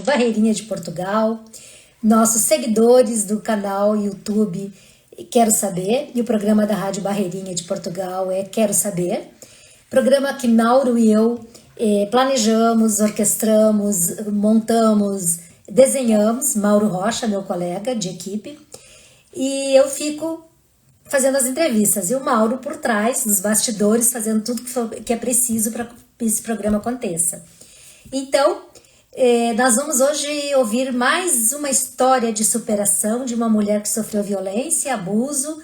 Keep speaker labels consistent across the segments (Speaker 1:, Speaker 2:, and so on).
Speaker 1: Barreirinha de Portugal, nossos seguidores do canal YouTube Quero Saber, e o programa da Rádio Barreirinha de Portugal é Quero Saber, programa que Mauro e eu planejamos, orquestramos, montamos, desenhamos, Mauro Rocha, meu colega de equipe, e eu fico fazendo as entrevistas, e o Mauro por trás, nos bastidores, fazendo tudo que é preciso para que esse programa aconteça. Então, nós vamos hoje ouvir mais uma história de superação de uma mulher que sofreu violência, abuso,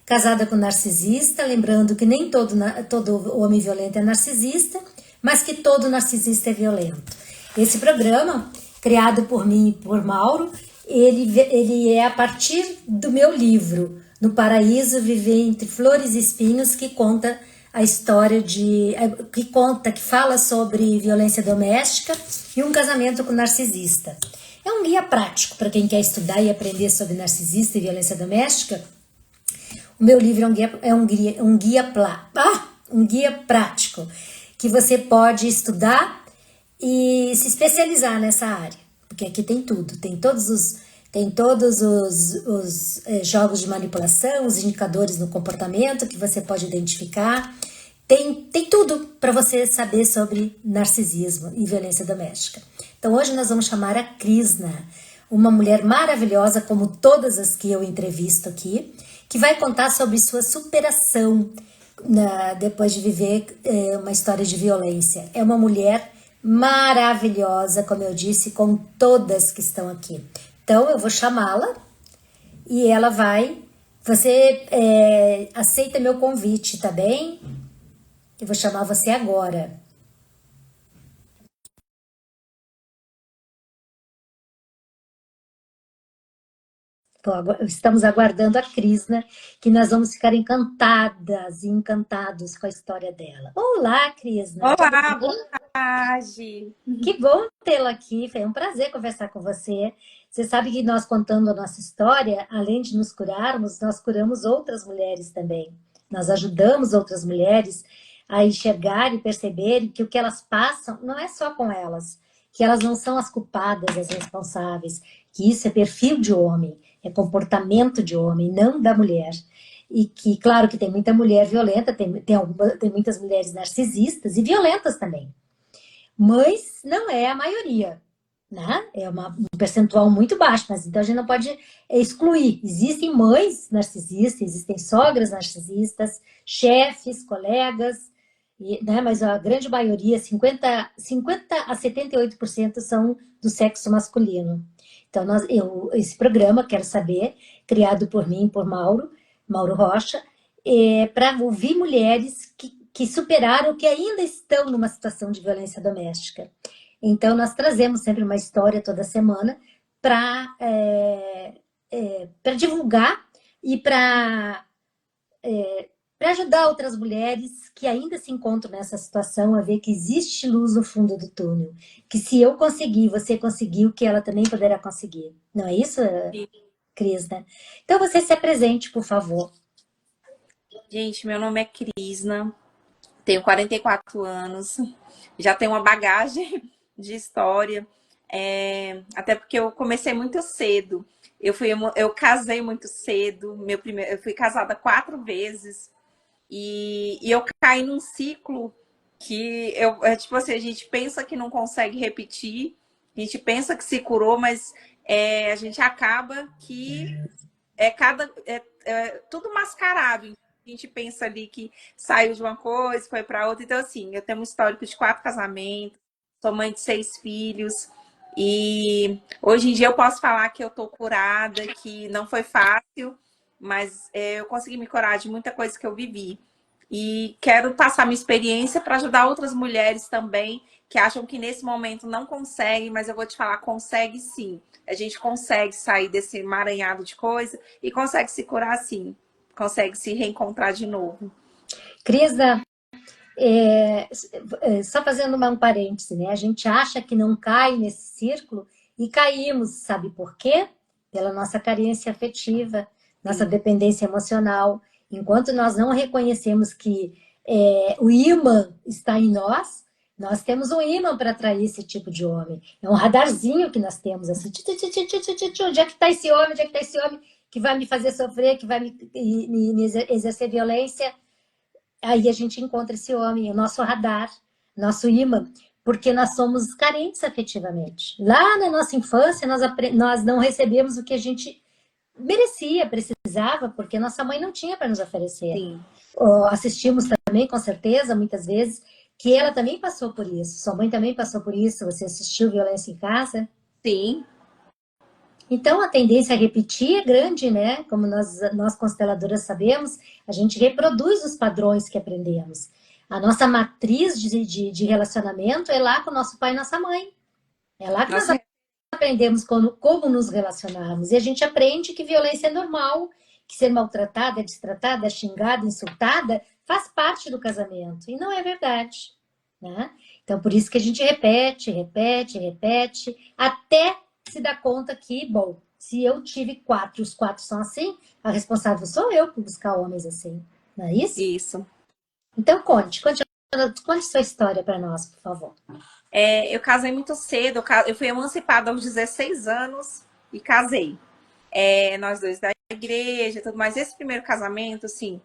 Speaker 1: casada com um narcisista, lembrando que nem todo homem violento é narcisista, mas que todo narcisista é violento. Esse programa, criado por mim e por Mauro, ele é a partir do meu livro, No Paraíso, Viver Entre Flores e Espinhos, que conta a história que fala sobre violência doméstica e um casamento com narcisista. É um guia prático para quem quer estudar e aprender sobre narcisista e violência doméstica. O meu livro é um guia prático que você pode estudar e se especializar nessa área, porque aqui tem tudo, tem todos os jogos de manipulação, os indicadores no comportamento que você pode identificar, tem tudo para você saber sobre narcisismo e violência doméstica. Então hoje nós vamos chamar a Krishna, uma mulher maravilhosa como todas as que eu entrevisto aqui, que vai contar sobre sua superação depois de viver uma história de violência. É uma mulher maravilhosa, como eu disse, com todas que estão aqui. Então eu vou chamá-la e ela vai... Você aceita meu convite, tá bem? Eu vou chamar você agora. Estamos aguardando a Krishna, que nós vamos ficar encantadas e encantados com a história dela. Olá, Krishna.
Speaker 2: Olá, boa tarde.
Speaker 1: Que bom tê-la aqui, foi um prazer conversar com você. Você sabe que nós contando a nossa história, além de nos curarmos, nós curamos outras mulheres também. Nós ajudamos outras mulheres a enxergar e perceberem que o que elas passam não é só com elas, que elas não são as culpadas, as responsáveis, que isso é perfil de homem, é comportamento de homem, não da mulher. E que, claro, que tem muita mulher violenta, tem muitas mulheres narcisistas e violentas também. Mas não é a maioria, né? É um percentual muito baixo, mas então a gente não pode excluir. Existem mães narcisistas, existem sogras narcisistas, chefes, colegas, né? Mas a grande maioria, 50 a 78% são do sexo masculino. Então, esse programa, Quero Saber, criado por mim e por Mauro Rocha, para ouvir mulheres que superaram, que ainda estão numa situação de violência doméstica. Então, nós trazemos sempre uma história toda semana para divulgar e para ajudar outras mulheres que ainda se encontram nessa situação a ver que existe luz no fundo do túnel. Que se eu conseguir, você conseguiu, que ela também poderá conseguir. Não é isso, Krishna? Então, você se apresente, por favor.
Speaker 2: Gente, meu nome é Krishna, tenho 44 anos, já tenho uma bagagem de história, até porque eu comecei muito cedo. Eu casei muito cedo, eu fui casada 4 vezes e eu caí num ciclo que tipo assim, a gente pensa que não consegue repetir, a gente pensa que se curou, mas a gente acaba que tudo mascarado. A gente pensa ali que saiu de uma coisa, foi para outra. Então, assim, eu tenho um histórico de 4 casamentos, sou mãe de 6 filhos. E hoje em dia eu posso falar que eu tô curada, que não foi fácil, mas eu consegui me curar de muita coisa que eu vivi. E quero passar minha experiência para ajudar outras mulheres também que acham que nesse momento não conseguem, mas eu vou te falar, consegue sim. A gente consegue sair desse emaranhado de coisa e consegue se curar sim. Consegue se reencontrar de novo.
Speaker 1: Krishna, só fazendo um parêntese, né? A gente acha que não cai nesse círculo e caímos, sabe por quê? Pela nossa carência afetiva, nossa dependência emocional. Enquanto nós não reconhecemos que o ímã está em nós, Nós temos um ímã para atrair esse tipo de homem. É um radarzinho que nós temos, assim. Onde é que está esse homem? Onde é que está esse homem que vai me fazer sofrer, que vai me exercer violência? Aí a gente encontra esse homem, o nosso radar, nosso ímã, porque nós somos carentes afetivamente. Lá na nossa infância, nós não recebemos o que a gente merecia, precisava, porque nossa mãe não tinha para nos oferecer.
Speaker 2: Sim.
Speaker 1: Assistimos também, com certeza, muitas vezes, que ela também passou por isso. Sua mãe também passou por isso. Você assistiu violência em casa?
Speaker 2: Sim.
Speaker 1: Então, a tendência a repetir é grande, né? Como nós consteladoras sabemos, a gente reproduz os padrões que aprendemos. A nossa matriz de relacionamento é lá com o nosso pai e nossa mãe. É lá que nós
Speaker 2: Nossa,
Speaker 1: aprendemos como nos relacionarmos. E a gente aprende que violência é normal, que ser maltratada, destratada, xingada, insultada faz parte do casamento. E não é verdade. Né? Então, por isso que a gente repete, repete, repete, até se dar conta que, bom, se eu tive 4 e os 4 são assim, a responsável sou eu por buscar homens assim. Não é isso?
Speaker 2: isso.
Speaker 1: Então, conte sua história para nós, por favor.
Speaker 2: Eu casei muito cedo, eu fui emancipada aos 16 anos e casei. Nós dois da igreja e tudo mais. Esse primeiro casamento, assim,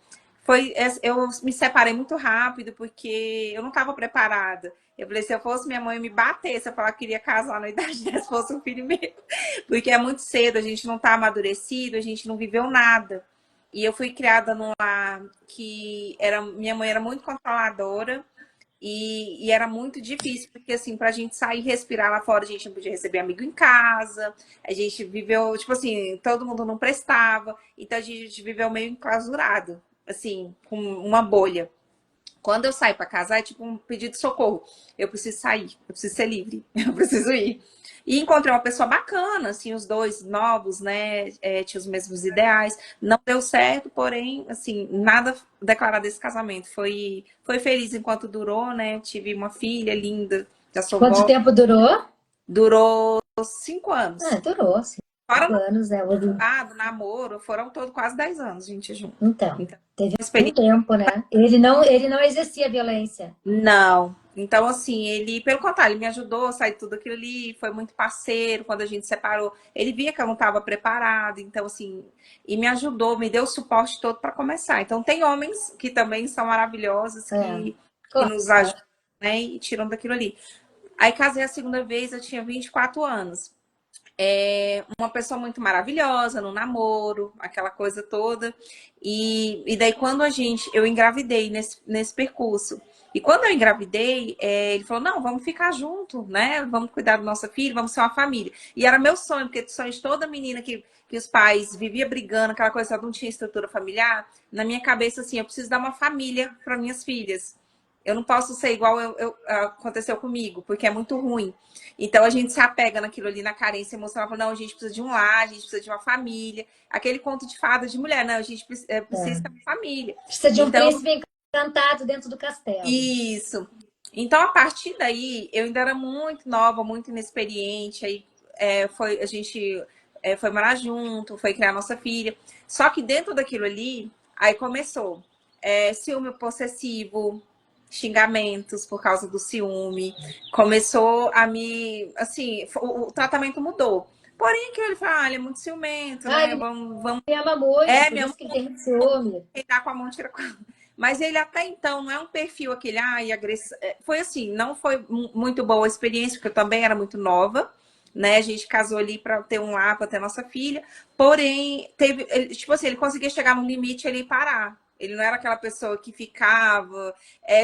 Speaker 2: eu me separei muito rápido porque eu não estava preparada. Eu falei, se eu fosse minha mãe me batesse, eu falava que queria casar na idade dessa, se fosse um filho meu. Porque é muito cedo, a gente não está amadurecido, a gente não viveu nada. E eu fui criada num lar que minha mãe era muito controladora. E era muito difícil, porque assim, pra gente sair e respirar lá fora, a gente não podia receber amigo em casa, a gente viveu, tipo assim, todo mundo não prestava, então a gente viveu meio enclausurado, assim, com uma bolha. Quando eu saio para casar, é tipo um pedido de socorro. Eu preciso sair, eu preciso ser livre, eu preciso ir. E encontrei uma pessoa bacana, assim, os dois novos, né? Tinham os mesmos ideais. Não deu certo, porém, assim, nada declarado desse casamento. Foi feliz enquanto durou, né? Tive uma filha linda, já sou
Speaker 1: Quanto
Speaker 2: vó.
Speaker 1: tempo durou?
Speaker 2: Durou 5 anos.
Speaker 1: Durou, 5
Speaker 2: Fora
Speaker 1: anos, né?
Speaker 2: do namoro, foram todo quase 10 anos, gente, junto.
Speaker 1: Então,
Speaker 2: Então,
Speaker 1: teve
Speaker 2: uma
Speaker 1: um
Speaker 2: experiência.
Speaker 1: tempo, né? Ele não exercia violência.
Speaker 2: Não. Então, assim, ele, pelo contrário, ele me ajudou a sair de tudo aquilo ali, foi muito parceiro quando a gente separou. Ele via que eu não estava preparada, então, assim, e me ajudou, me deu o suporte todo para começar. Então, tem homens que também são maravilhosos,
Speaker 1: É,
Speaker 2: que
Speaker 1: claro.
Speaker 2: nos ajudam, né, e tiram daquilo ali. Aí, casei a segunda vez, eu tinha 24 anos. Uma pessoa muito maravilhosa no namoro, aquela coisa toda. E daí, quando eu engravidei nesse percurso. E quando eu engravidei, ele falou: não, vamos ficar junto, né? Vamos cuidar do nosso filho, vamos ser uma família. E era meu sonho, porque sonho de toda menina que os pais viviam brigando, aquela coisa, não tinha estrutura familiar. Na minha cabeça, assim, eu preciso dar uma família para minhas filhas. Eu não posso ser igual aconteceu comigo, porque é muito ruim. Então a gente se apega naquilo ali, na carência emocional. Não, a gente precisa de um lar, a gente precisa de uma família. Aquele conto de fada de mulher, não, a gente precisa de uma família.
Speaker 1: Precisa de um
Speaker 2: Então,
Speaker 1: príncipe encantado dentro do castelo.
Speaker 2: isso. Então, a partir daí, eu ainda era muito nova, muito inexperiente. Aí a gente foi morar junto, foi criar nossa filha. Só que dentro daquilo ali, aí começou ciúme possessivo, xingamentos por causa do ciúme. Começou a me. Assim, o tratamento mudou. Porém, aquilo ele fala, ele é muito ciumento, né?
Speaker 1: Ele
Speaker 2: Vamos.
Speaker 1: me ama muito, por
Speaker 2: Minha
Speaker 1: isso que ele tem muito ciúme.
Speaker 2: quem tá com a mão tira com a... Mas ele até então não é um perfil aquele, agressão. Foi assim, não foi muito boa a experiência, porque eu também era muito nova, né? A gente casou ali para ter um lar, para ter nossa filha. Porém, tipo assim, ele conseguia chegar no limite ali e parar. Ele não era aquela pessoa que ficava.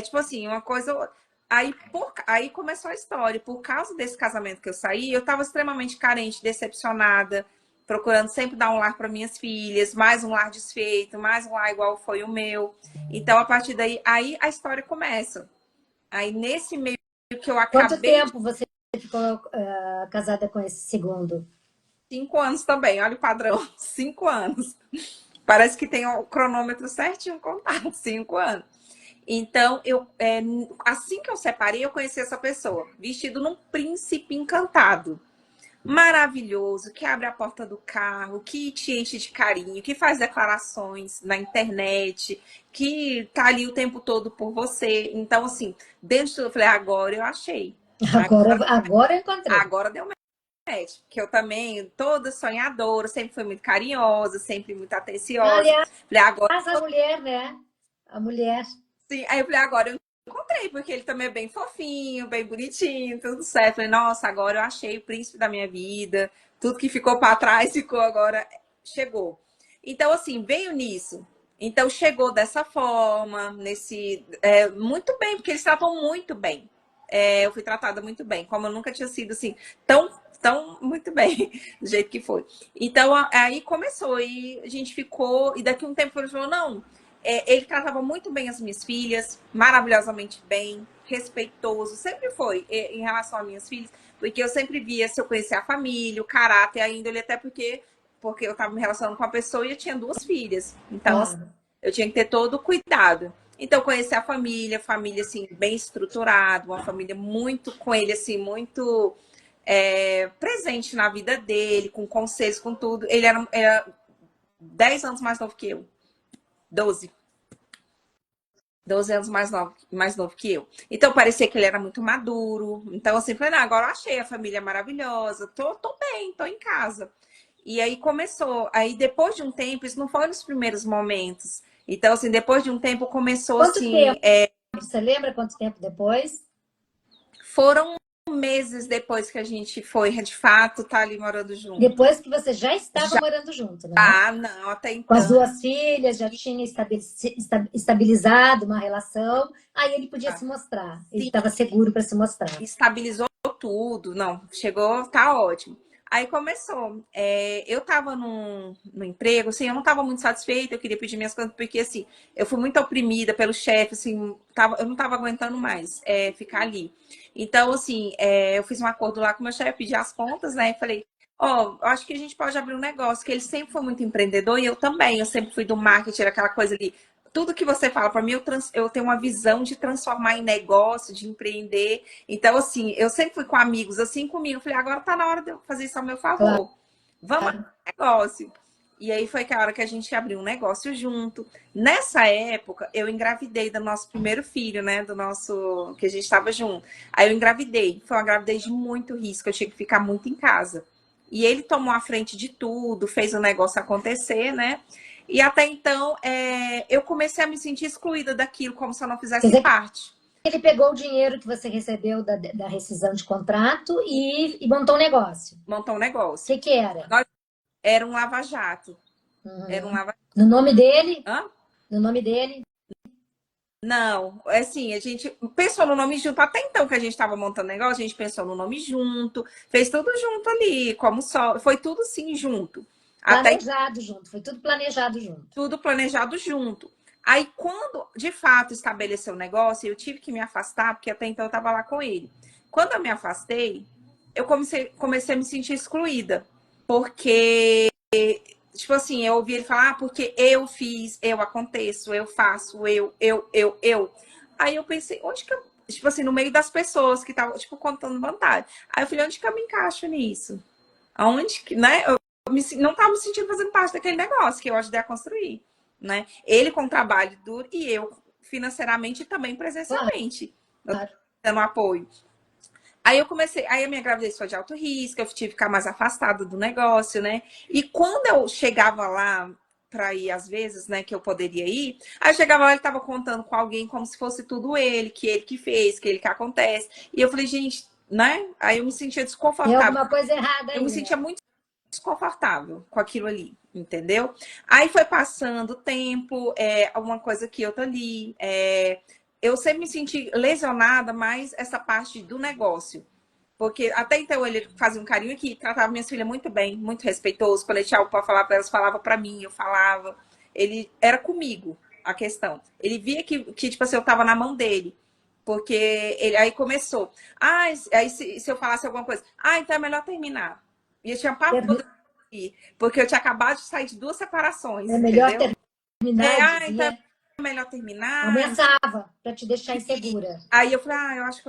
Speaker 2: Tipo assim, uma coisa. Aí começou a história. Por causa desse casamento que eu saí, eu estava extremamente carente, decepcionada, procurando sempre dar um lar para minhas filhas, mais um lar desfeito, mais um lar igual foi o meu. Então, a partir daí, aí a história começa. Aí, nesse meio que eu
Speaker 1: Quanto
Speaker 2: acabei de
Speaker 1: tempo você ficou casada com esse segundo?
Speaker 2: 5 anos também, olha o padrão, 5 anos. Parece que tem o cronômetro certinho contado, 5 anos. Então, assim que eu separei, eu conheci essa pessoa, vestido num príncipe encantado. maravilhoso, que abre a porta do carro, que te enche de carinho, que faz declarações na internet, que tá ali o tempo todo por você. Então, assim, dentro de tudo, eu falei, agora eu achei.
Speaker 1: Agora eu encontrei.
Speaker 2: Agora deu match. Que eu também, toda sonhadora, sempre fui muito carinhosa, sempre muito atenciosa.
Speaker 1: Aliás,
Speaker 2: Falei, agora
Speaker 1: a mulher, né? A mulher.
Speaker 2: sim. Aí eu falei, agora eu encontrei, porque ele também é bem fofinho, bem bonitinho, tudo certo. Falei, nossa, agora eu achei o príncipe da minha vida. Tudo que ficou para trás ficou agora, chegou. Então, assim, veio nisso. Então, chegou dessa forma, muito bem, porque eles tratam muito bem. Eu fui tratada muito bem, como eu nunca tinha sido assim, tão muito bem, do jeito que foi. Então, aí começou, e a gente ficou, e daqui a um tempo ele falou, não, ele tratava muito bem as minhas filhas, maravilhosamente bem, respeitoso, sempre foi em relação às minhas filhas, porque eu sempre via se eu conhecia a família, o caráter, a índole, até porque eu estava me relacionando com a pessoa e eu tinha 2 filhas. Então, assim,
Speaker 1: Claro.
Speaker 2: eu tinha que ter todo o cuidado. Então, conhecer a família, assim, bem estruturada, uma família muito com ele, assim, muito presente na vida dele, com conselhos, com tudo. Ele era 10 anos mais novo que eu. 12. 12 anos mais novo que eu. Então, parecia que ele era muito maduro. Então, assim, falei, não, agora eu achei a família maravilhosa. Tô bem, tô em casa. E aí começou. Aí, depois de um tempo, isso não foi nos primeiros momentos. Então, assim, depois de um tempo, começou,
Speaker 1: Quanto
Speaker 2: assim...
Speaker 1: tempo? Você lembra quanto tempo depois?
Speaker 2: Foram meses depois que a gente foi, de fato, tá ali morando junto.
Speaker 1: Depois que você já estava
Speaker 2: Já,
Speaker 1: morando junto, né?
Speaker 2: não, até
Speaker 1: Com as
Speaker 2: então.
Speaker 1: 2 filhas, já tinha estabilizado uma relação, aí ele podia se mostrar. Ele
Speaker 2: Sim,
Speaker 1: estava seguro para se mostrar.
Speaker 2: estabilizou tudo. Não, chegou, tá ótimo. Aí começou. Eu tava no emprego, assim, eu não tava muito satisfeita, eu queria pedir minhas contas, porque, assim, eu fui muito oprimida pelo chefe, assim, eu não tava aguentando mais ficar ali. Então, assim, eu fiz um acordo lá com o meu chefe, pedi as contas, né, e falei, ó, eu acho que a gente pode abrir um negócio, que ele sempre foi muito empreendedor e eu também, eu sempre fui do marketing, aquela coisa ali, tudo que você fala para mim, eu tenho uma visão de transformar em negócio, de empreender. Então, assim, eu sempre fui com amigos assim comigo. Eu falei, agora tá na hora de eu fazer isso ao meu
Speaker 1: Claro.
Speaker 2: favor. Vamos abrir um negócio. E aí foi que a hora que a gente abriu um negócio junto. Nessa época, eu engravidei do nosso primeiro filho, né? Do nosso. Que a gente estava junto. Aí eu engravidei. Foi uma gravidez de muito risco. Eu tinha que ficar muito em casa. E ele tomou a frente de tudo, fez o negócio acontecer, né? E até então, eu comecei a me sentir excluída daquilo, como se eu não
Speaker 1: Quer
Speaker 2: fizesse
Speaker 1: dizer que
Speaker 2: parte.
Speaker 1: ele pegou o dinheiro que você recebeu da rescisão de contrato e montou um negócio.
Speaker 2: Montou um
Speaker 1: O
Speaker 2: negócio.
Speaker 1: que era?
Speaker 2: Era um lava-jato. Era um
Speaker 1: Uhum.
Speaker 2: lava...
Speaker 1: No nome dele?
Speaker 2: Hã?
Speaker 1: No nome dele?
Speaker 2: Não, assim, a gente pensou no nome junto. Até então que a gente estava montando negócio, a gente pensou no nome junto, fez tudo junto ali, como só. Foi tudo sim junto. Até
Speaker 1: Planejado junto, foi tudo planejado junto.
Speaker 2: tudo planejado junto. Aí, quando de fato estabeleceu o negócio, eu tive que me afastar, porque até então eu estava lá com ele. Quando eu me afastei, eu comecei a me sentir excluída, porque, tipo assim, eu ouvi ele falar, porque eu fiz, eu aconteço, eu faço, eu. Aí eu pensei, onde que eu, tipo assim, no meio das pessoas que estavam, tipo, contando vantagem. Aí eu falei, onde que eu me encaixo nisso? Aonde que, né? Não estava me sentindo fazendo parte daquele negócio que eu ajudei a construir, né? Ele com trabalho duro e eu financeiramente e também
Speaker 1: Claro,
Speaker 2: presencialmente,
Speaker 1: claro.
Speaker 2: dando apoio. Aí eu comecei, aí a minha gravidez foi de alto risco, eu tive que ficar mais afastada do negócio, né? E quando eu chegava lá para ir às vezes, né, que eu poderia ir, aí eu chegava lá, ele estava contando com alguém como se fosse tudo ele que fez, que ele que acontece. E eu falei, gente, né? Aí eu me sentia
Speaker 1: Tem
Speaker 2: desconfortável.
Speaker 1: alguma coisa errada
Speaker 2: Eu me
Speaker 1: aí, né?
Speaker 2: sentia muito desconfortável com aquilo ali, entendeu? Aí foi passando o tempo, uma coisa que eu tô ali. Eu sempre me senti lesionada mais essa parte do negócio. Porque até então ele fazia um carinho aqui, tratava minhas filhas muito bem, muito respeitoso. Quando ele tinha algo para falar para elas, falava para mim, eu falava. Ele era comigo a questão. Ele via que tipo assim, eu tava na mão dele. Porque ele aí começou. Aí se eu falasse alguma coisa, então é melhor terminar. E eu tinha pavor porque eu tinha acabado de sair de 2 separações,
Speaker 1: É melhor
Speaker 2: entendeu?
Speaker 1: terminar,
Speaker 2: Então
Speaker 1: dizia.
Speaker 2: melhor terminar.
Speaker 1: Ameaçava para te deixar insegura.
Speaker 2: Aí eu falei, eu acho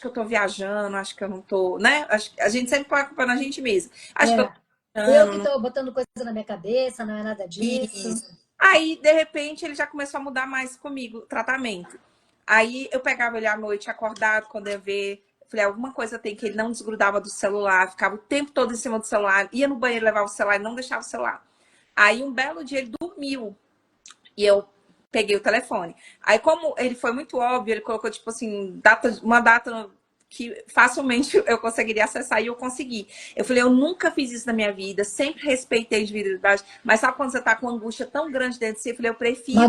Speaker 2: que eu tô viajando, acho que eu não tô, né? A gente sempre põe a culpa na gente mesmo. Acho que eu tô
Speaker 1: Eu que
Speaker 2: viajando,
Speaker 1: tô botando coisa na minha cabeça, não é nada disso.
Speaker 2: isso. Aí, de repente, ele já começou a mudar mais comigo, o tratamento. Aí eu pegava ele à noite acordado, quando eu ia ver. Falei, alguma coisa tem que ele não desgrudava do celular, ficava o tempo todo em cima do celular, ia no banheiro, levava o celular e não deixava o celular. Aí um belo dia ele dormiu e eu peguei o telefone. Aí, como ele foi muito óbvio, ele colocou, tipo assim, uma data que facilmente eu conseguiria acessar e eu consegui. Eu falei, eu nunca fiz isso na minha vida, sempre respeitei a individualidade, mas sabe quando você tá com uma angústia tão grande dentro de si? Eu falei, eu
Speaker 1: Uma
Speaker 2: prefiro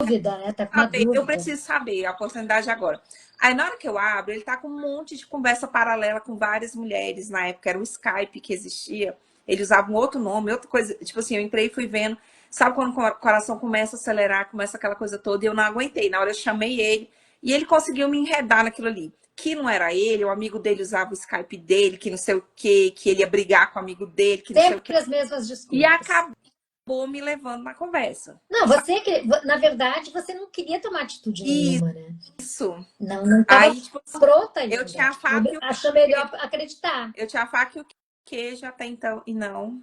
Speaker 1: dúvida, né? Tá com uma
Speaker 2: saber, eu
Speaker 1: dúvida.
Speaker 2: preciso saber a oportunidade agora. Aí, na hora que eu abro, ele tá com um monte de conversa paralela com várias mulheres. Na época era o Skype que existia. Ele usava um outro nome, outra coisa. Tipo assim, eu entrei e fui vendo. Sabe quando o coração começa a acelerar, começa aquela coisa toda, e eu não aguentei. Na hora eu chamei ele e ele conseguiu me enredar naquilo ali. Que não era ele, o amigo dele usava o Skype dele, que não sei o quê, que ele ia brigar com o amigo dele, que não sei o quê.
Speaker 1: Sempre as mesmas
Speaker 2: E
Speaker 1: desculpas.
Speaker 2: acabou me levando na conversa.
Speaker 1: Não, na verdade, você não queria tomar atitude nenhuma, né?
Speaker 2: Isso.
Speaker 1: Não estava
Speaker 2: Aí, tipo assim,
Speaker 1: pronta
Speaker 2: eu
Speaker 1: ainda.
Speaker 2: tinha a faca e o
Speaker 1: Achou melhor acreditar.
Speaker 2: eu tinha a faca e o queijo até então, e não.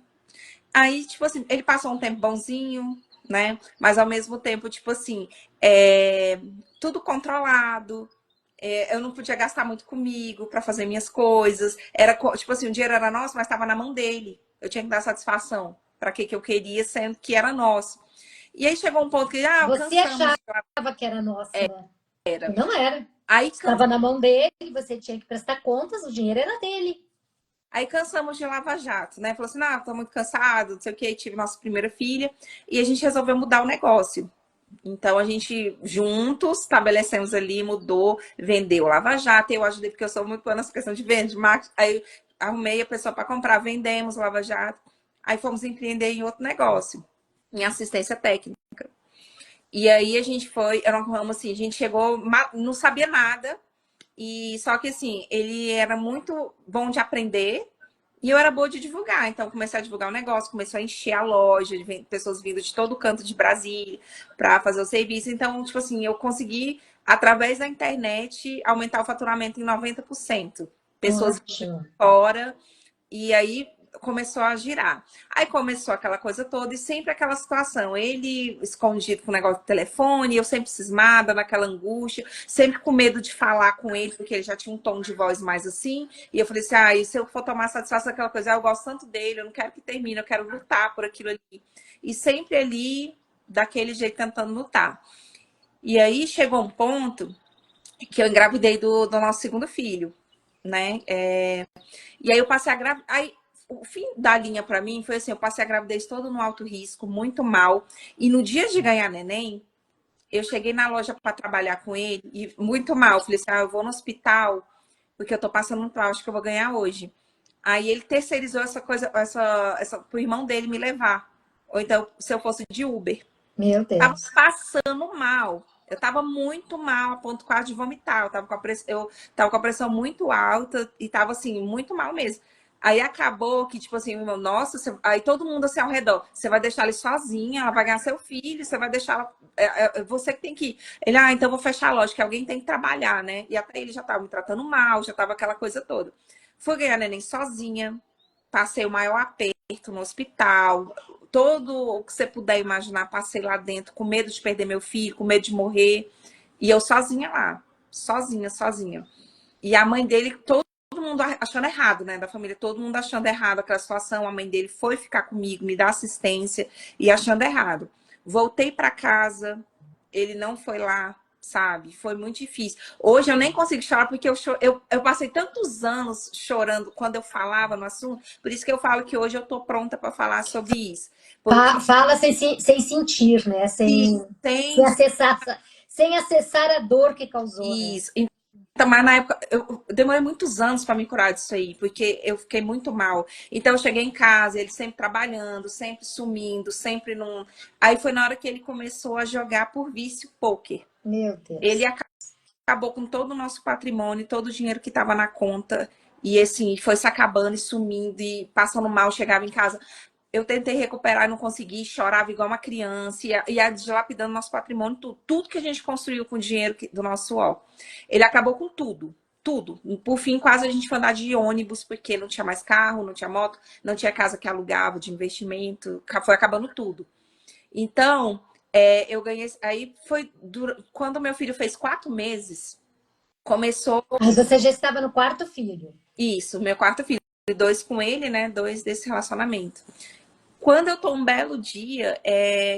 Speaker 2: Aí, tipo assim, ele passou um tempo bonzinho, né? Mas ao mesmo tempo, tipo assim, tudo controlado. Eu não podia gastar muito comigo para fazer minhas coisas. Tipo assim, o dinheiro era nosso, mas estava na mão dele. Eu tinha que dar satisfação para que eu queria, sendo que era nosso. E aí chegou um ponto que,
Speaker 1: Você
Speaker 2: cansamos.
Speaker 1: achava que era nosso, né? E
Speaker 2: Era.
Speaker 1: não era.
Speaker 2: Aí
Speaker 1: Estava na mão dele, você tinha que prestar contas, o dinheiro era dele.
Speaker 2: Aí cansamos de Lava Jato, né? Falou assim, tô muito cansado, não sei o que, tive nossa primeira filha, e a gente resolveu mudar o negócio. Então a gente juntos estabelecemos ali, mudou, vendeu Lava Jato, eu ajudei porque eu sou muito boa nessa questão de venda, de marketing, aí arrumei a pessoa para comprar, vendemos Lava Jato, aí fomos empreender em outro negócio, em assistência técnica. E aí a gente foi, era um ramo assim, a gente chegou, não sabia nada, e só que assim, ele era muito bom de aprender e eu era boa de divulgar. Então comecei a divulgar o negócio, começou a encher a loja, de pessoas vindo de todo canto de Brasília para fazer o serviço. Então, tipo assim, eu consegui através da internet aumentar o faturamento em 90%. Pessoas vindo
Speaker 1: Ótimo.
Speaker 2: de fora e aí começou a girar. Aí começou aquela coisa toda e sempre aquela situação. Ele escondido com o negócio do telefone, eu sempre cismada, naquela angústia, sempre com medo de falar com ele, porque ele já tinha um tom de voz mais assim. E eu falei assim, e se eu for tomar satisfação daquela coisa, eu gosto tanto dele, eu não quero que termine, eu quero lutar por aquilo ali. E sempre ali, daquele jeito, tentando lutar. E aí chegou um ponto que eu engravidei do nosso segundo filho, né? E aí eu passei a gravidez. Aí o fim da linha para mim foi assim: eu passei a gravidez todo no alto risco, muito mal. E no dia de ganhar neném, eu cheguei na loja para trabalhar com ele e muito mal. Falei assim: eu vou no hospital porque eu tô passando muito mal, acho que eu vou ganhar hoje. Aí ele terceirizou essa coisa, pro irmão dele me levar. Ou então, se eu fosse de Uber.
Speaker 1: Meu
Speaker 2: Tava
Speaker 1: Deus.
Speaker 2: passando mal. Eu tava muito mal, a ponto quase de vomitar. Eu tava com a pressão muito alta e tava assim, muito mal mesmo. Aí acabou que, tipo assim, meu, nossa, aí todo mundo assim ao redor. Você vai deixar ele sozinha, ela vai ganhar seu filho, você vai deixar ela. Você que tem que ir. Ele, então eu vou fechar a loja, que alguém tem que trabalhar, né? E até ele já tava me tratando mal, já tava aquela coisa toda. Fui ganhar neném sozinha, passei o maior aperto no hospital, todo o que você puder imaginar, passei lá dentro, com medo de perder meu filho, com medo de morrer. E eu sozinha lá, sozinha, sozinha. E a mãe dele, todo mundo achando errado, né? Da família, todo mundo achando errado aquela situação. A mãe dele foi ficar comigo, me dar assistência e achando errado. Voltei para casa, ele não foi lá, sabe? Foi muito difícil. Hoje eu nem consigo chorar porque eu passei tantos anos chorando quando eu falava no assunto, por isso que eu falo que hoje eu tô pronta para falar sobre isso. Porque
Speaker 1: Fala sem sentir, né?
Speaker 2: tem
Speaker 1: Sem acessar a dor que causou, né?
Speaker 2: isso. Então, mas na época, eu demorei muitos anos para me curar disso aí, porque eu fiquei muito mal. Então, eu cheguei em casa, ele sempre trabalhando, sempre sumindo, sempre num. Aí foi na hora que ele começou a jogar por vício pôquer.
Speaker 1: Meu
Speaker 2: Ele
Speaker 1: Deus.
Speaker 2: acabou com todo o nosso patrimônio, todo o dinheiro que estava na conta. E assim, foi se acabando e sumindo e passando mal, chegava em casa. eu tentei recuperar e não consegui, chorava igual uma criança, ia dilapidando nosso patrimônio, tudo que a gente construiu com o dinheiro do nosso suor. Ele acabou com tudo, tudo. Por fim, quase a gente foi andar de ônibus, porque não tinha mais carro, não tinha moto, não tinha casa que alugava de investimento, foi acabando tudo. Então, eu ganhei. Aí foi. Quando meu filho fez 4 meses, começou.
Speaker 1: Mas você já estava no quarto filho.
Speaker 2: Isso, meu quarto filho. 2 com ele, né? 2 desse relacionamento. Quando eu tô um belo dia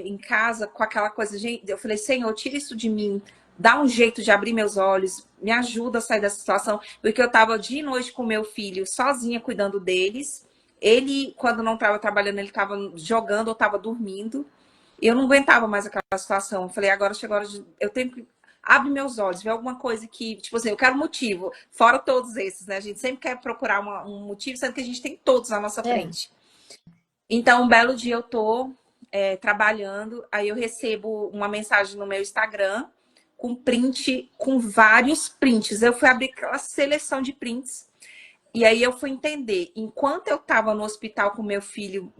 Speaker 2: em casa com aquela coisa, gente, eu falei, Senhor, tira isso de mim, dá um jeito de abrir meus olhos, me ajuda a sair dessa situação, porque eu tava de noite com meu filho, sozinha, cuidando deles. Ele, quando não tava trabalhando, ele tava jogando ou tava dormindo. Eu não aguentava mais aquela situação. Eu falei, agora chegou a hora de. Eu tenho que. Abre meus olhos, ver alguma coisa que, tipo assim, eu quero motivo, fora todos esses, né? A gente sempre quer procurar um motivo, sendo que a gente tem todos na nossa frente. Então, um belo dia eu tô trabalhando, aí eu recebo uma mensagem no meu Instagram com print, com vários prints. Eu fui abrir aquela seleção de prints. E aí eu fui entender, enquanto eu estava no hospital com meu filho,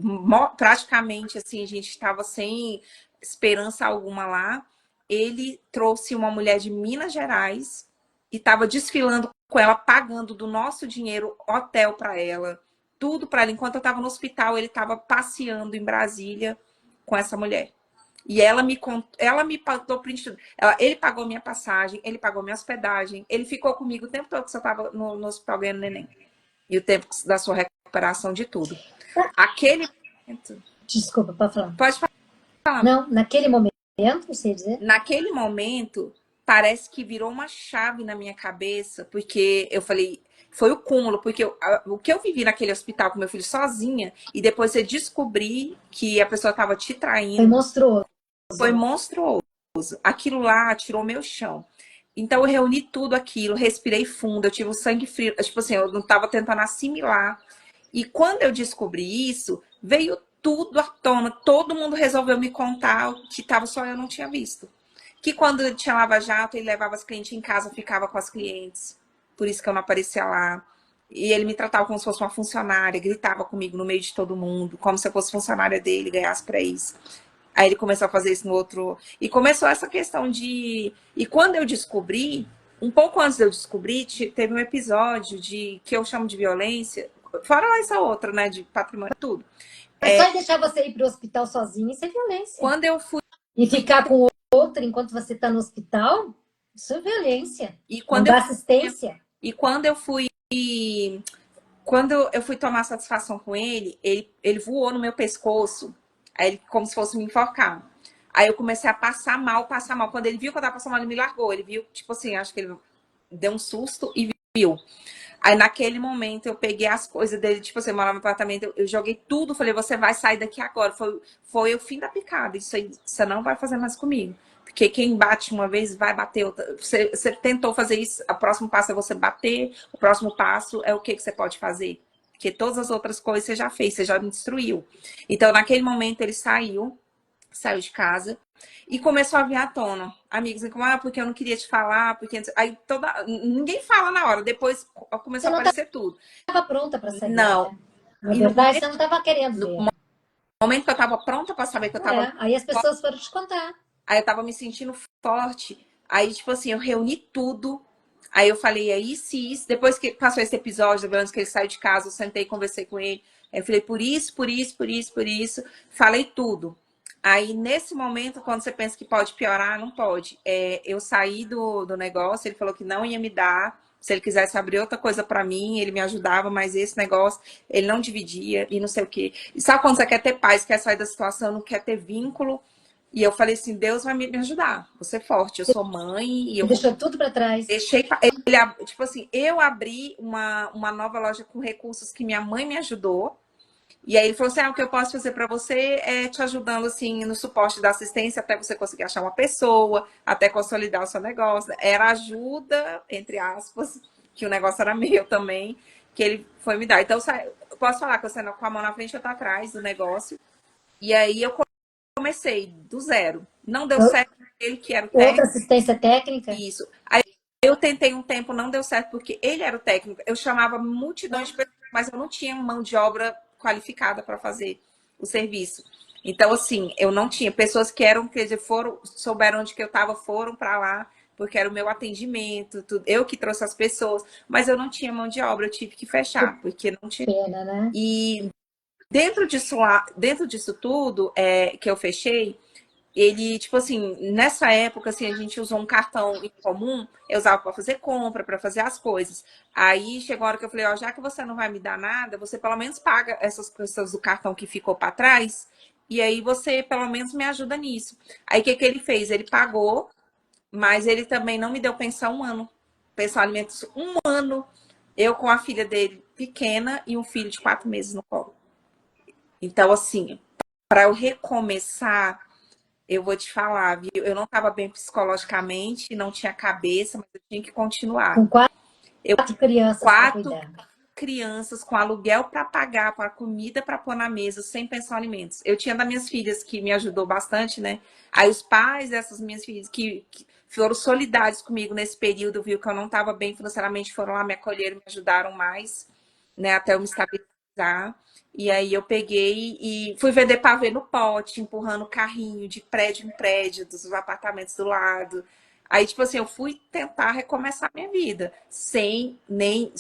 Speaker 2: praticamente assim, a gente estava sem esperança alguma lá, ele trouxe uma mulher de Minas Gerais e estava desfilando com ela, pagando do nosso dinheiro hotel para ela, tudo para ela. Enquanto eu estava no hospital, ele estava passeando em Brasília com essa mulher. E ela me pagou print, ele pagou minha passagem, ele pagou minha hospedagem, ele ficou comigo o tempo todo que eu estava no hospital ganhando neném. E o tempo da sua recuperação de tudo. Aquele momento.
Speaker 1: Desculpa, pode falar.
Speaker 2: Pode falar.
Speaker 1: Não, naquele momento, você ia dizer?
Speaker 2: Naquele momento, parece que virou uma chave na minha cabeça, porque eu falei, foi o cúmulo, porque o que eu vivi naquele hospital com meu filho sozinha, e depois você descobrir que a pessoa estava te traindo.
Speaker 1: Foi monstruoso.
Speaker 2: Foi monstruoso. Aquilo lá tirou meu chão. Então eu reuni tudo aquilo, respirei fundo, eu tive o sangue frio, tipo assim, eu não estava tentando assimilar. E quando eu descobri isso, veio tudo à tona, todo mundo resolveu me contar o que estava só eu não tinha visto. Que quando ele tinha lava-jato, ele levava as clientes em casa, ficava com as clientes. Por isso que eu não aparecia lá. E ele me tratava como se fosse uma funcionária, gritava comigo no meio de todo mundo, como se eu fosse funcionária dele, ganhasse pra isso. Aí ele começou a fazer isso no outro. E começou essa questão de. E quando eu descobri, um pouco antes de eu descobrir, teve um episódio de que eu chamo de violência, fora essa outra, né? De patrimônio e tudo.
Speaker 1: Mas só deixar você ir para o hospital sozinho, isso é violência.
Speaker 2: Quando eu fui.
Speaker 1: E ficar com outro enquanto você está no hospital, isso é violência.
Speaker 2: E
Speaker 1: Não
Speaker 2: quando
Speaker 1: dá assistência.
Speaker 2: E quando eu fui. Quando eu fui tomar satisfação com ele voou no meu pescoço. Aí ele, como se fosse me enforcar. Aí eu comecei a passar mal, passar mal. Quando ele viu que eu tava passando mal, ele me largou. Ele viu, tipo assim, acho que ele deu um susto e viu. Aí naquele momento eu peguei as coisas dele, tipo assim, eu morava no apartamento, eu joguei tudo, falei, você vai sair daqui agora. Foi o fim da picada. Isso aí você não vai fazer mais comigo. Porque quem bate uma vez vai bater outra. Você tentou fazer isso, o próximo passo é você bater, o próximo passo é o que você pode fazer. Porque todas as outras coisas você já fez, você já me destruiu. Então, naquele momento, ele saiu de casa e começou a vir à tona. Amigos, porque eu não queria te falar, porque aí ninguém fala na hora, depois começou a aparecer tudo.
Speaker 1: Estava pronta para saber.
Speaker 2: Não.
Speaker 1: Né? Na verdade, você não estava querendo ver.
Speaker 2: No momento que eu estava pronta para saber que eu estava.
Speaker 1: Aí as pessoas foram te contar.
Speaker 2: Aí eu tava me sentindo forte. Aí, tipo assim, eu reuni tudo. Aí eu falei, é isso. Depois que passou esse episódio, antes que ele saiu de casa, eu sentei e conversei com ele. Aí eu falei, por isso. Falei tudo. Aí, nesse momento, quando você pensa que pode piorar, não pode. Eu saí do negócio, ele falou que não ia me dar. Se ele quisesse abrir outra coisa pra mim, ele me ajudava, mas esse negócio, ele não dividia e não sei o quê. E sabe quando você quer ter paz, quer sair da situação, não quer ter vínculo? E eu falei assim, Deus vai me ajudar. Vou ser forte, eu sou mãe. E eu
Speaker 1: deixou tudo para trás.
Speaker 2: Deixei, tipo assim, eu abri uma nova loja com recursos que minha mãe me ajudou. E aí ele falou assim, o que eu posso fazer para você é te ajudando assim no suporte da assistência até você conseguir achar uma pessoa, até consolidar o seu negócio. Era ajuda, entre aspas, que o negócio era meu também, que ele foi me dar. Então, eu posso falar que eu saio com a mão na frente e outra atrás do negócio. E aí eu comecei do zero. Não deu certo ele que era o técnico.
Speaker 1: Outra assistência técnica?
Speaker 2: Isso. Aí eu tentei um tempo, não deu certo porque ele era o técnico. Eu chamava multidões de pessoas, mas eu não tinha mão de obra qualificada para fazer. o serviço. Então, assim, eu não tinha. Pessoas que eram, quer dizer, foram, souberam onde que eu estava, foram para lá, porque era o meu atendimento, tudo. Eu que trouxe as pessoas, mas eu não tinha mão de obra, eu tive que
Speaker 1: Que
Speaker 2: fechar, porque não tinha.
Speaker 1: pena, né?
Speaker 2: E dentro disso tudo que eu fechei, ele, tipo assim, nessa época, assim, a gente usou um cartão em comum, eu usava para fazer compra, para fazer as coisas. Aí chegou a hora que eu falei, ó, já que você não vai me dar nada, você pelo menos paga essas coisas do cartão que ficou para trás, e aí você pelo menos me ajuda nisso. Aí o que que ele fez? Ele pagou, mas ele também não me deu pensão um ano. Pensão alimentos um ano. Eu com a filha dele pequena e um filho de 4 meses no colo. Então, assim, para eu recomeçar, eu vou te falar, viu? Eu não estava bem psicologicamente, não tinha cabeça, mas eu tinha que
Speaker 1: Com
Speaker 2: continuar. Eu
Speaker 1: 4 crianças para
Speaker 2: quatro
Speaker 1: cuidar.
Speaker 2: crianças com aluguel para pagar, para comida para pôr na mesa, sem pensar em alimentos. Eu tinha das minhas filhas que me ajudou bastante, né? Aí os pais dessas minhas filhas que foram solidários comigo nesse período, viu que eu não estava bem financeiramente, foram lá me acolher, me ajudaram mais, né? Até eu me estabilizar. E aí eu peguei e fui vender pavê no pote, empurrando carrinho de prédio em prédio, dos apartamentos do lado. Aí, tipo assim, eu fui tentar recomeçar minha vida, sem nem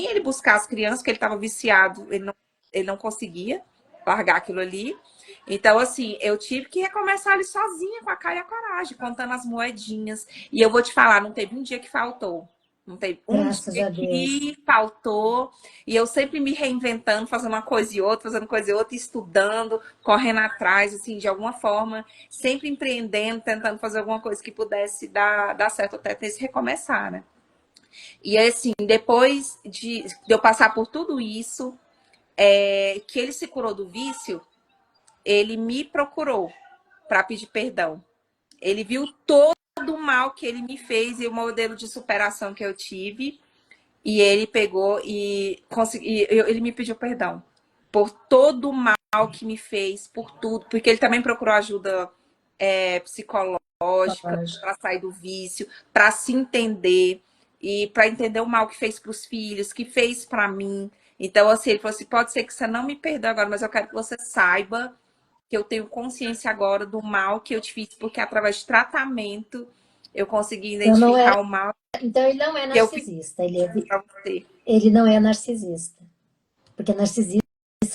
Speaker 2: ele buscar as crianças, porque ele estava viciado, ele não conseguia largar aquilo ali. Então, assim, eu tive que recomeçar ali sozinha, com a cara e a coragem, contando as moedinhas. E eu vou te falar, não teve um dia que faltou. Não teve um
Speaker 1: Graças
Speaker 2: dia
Speaker 1: a Deus.
Speaker 2: que faltou. E eu sempre me reinventando, fazendo uma coisa e outra, fazendo coisa e outra, estudando, correndo atrás, assim, de alguma forma, sempre empreendendo, tentando fazer alguma coisa que pudesse dar certo, até ter se recomeçar, né? E assim, depois de eu passar por tudo isso, que ele se curou do vício, ele me procurou para pedir perdão. Ele viu todo o mal que ele me fez e o modelo de superação que eu tive. E ele pegou e ele me pediu perdão por todo o mal que me fez, por tudo, porque ele também procurou ajuda psicológica
Speaker 1: Lógico.
Speaker 2: para sair do vício, para se entender e para entender o mal que fez para os filhos, que fez para mim. Então, assim, ele falou assim: pode ser que você não me perdoe agora, mas eu quero que você saiba que eu tenho consciência agora do mal que eu te fiz, porque através de tratamento eu consegui
Speaker 1: Então, não é,
Speaker 2: identificar o mal
Speaker 1: então ele não é
Speaker 2: que eu fiz
Speaker 1: narcisista,
Speaker 2: para você.
Speaker 1: ele não é narcisista. Porque narcisista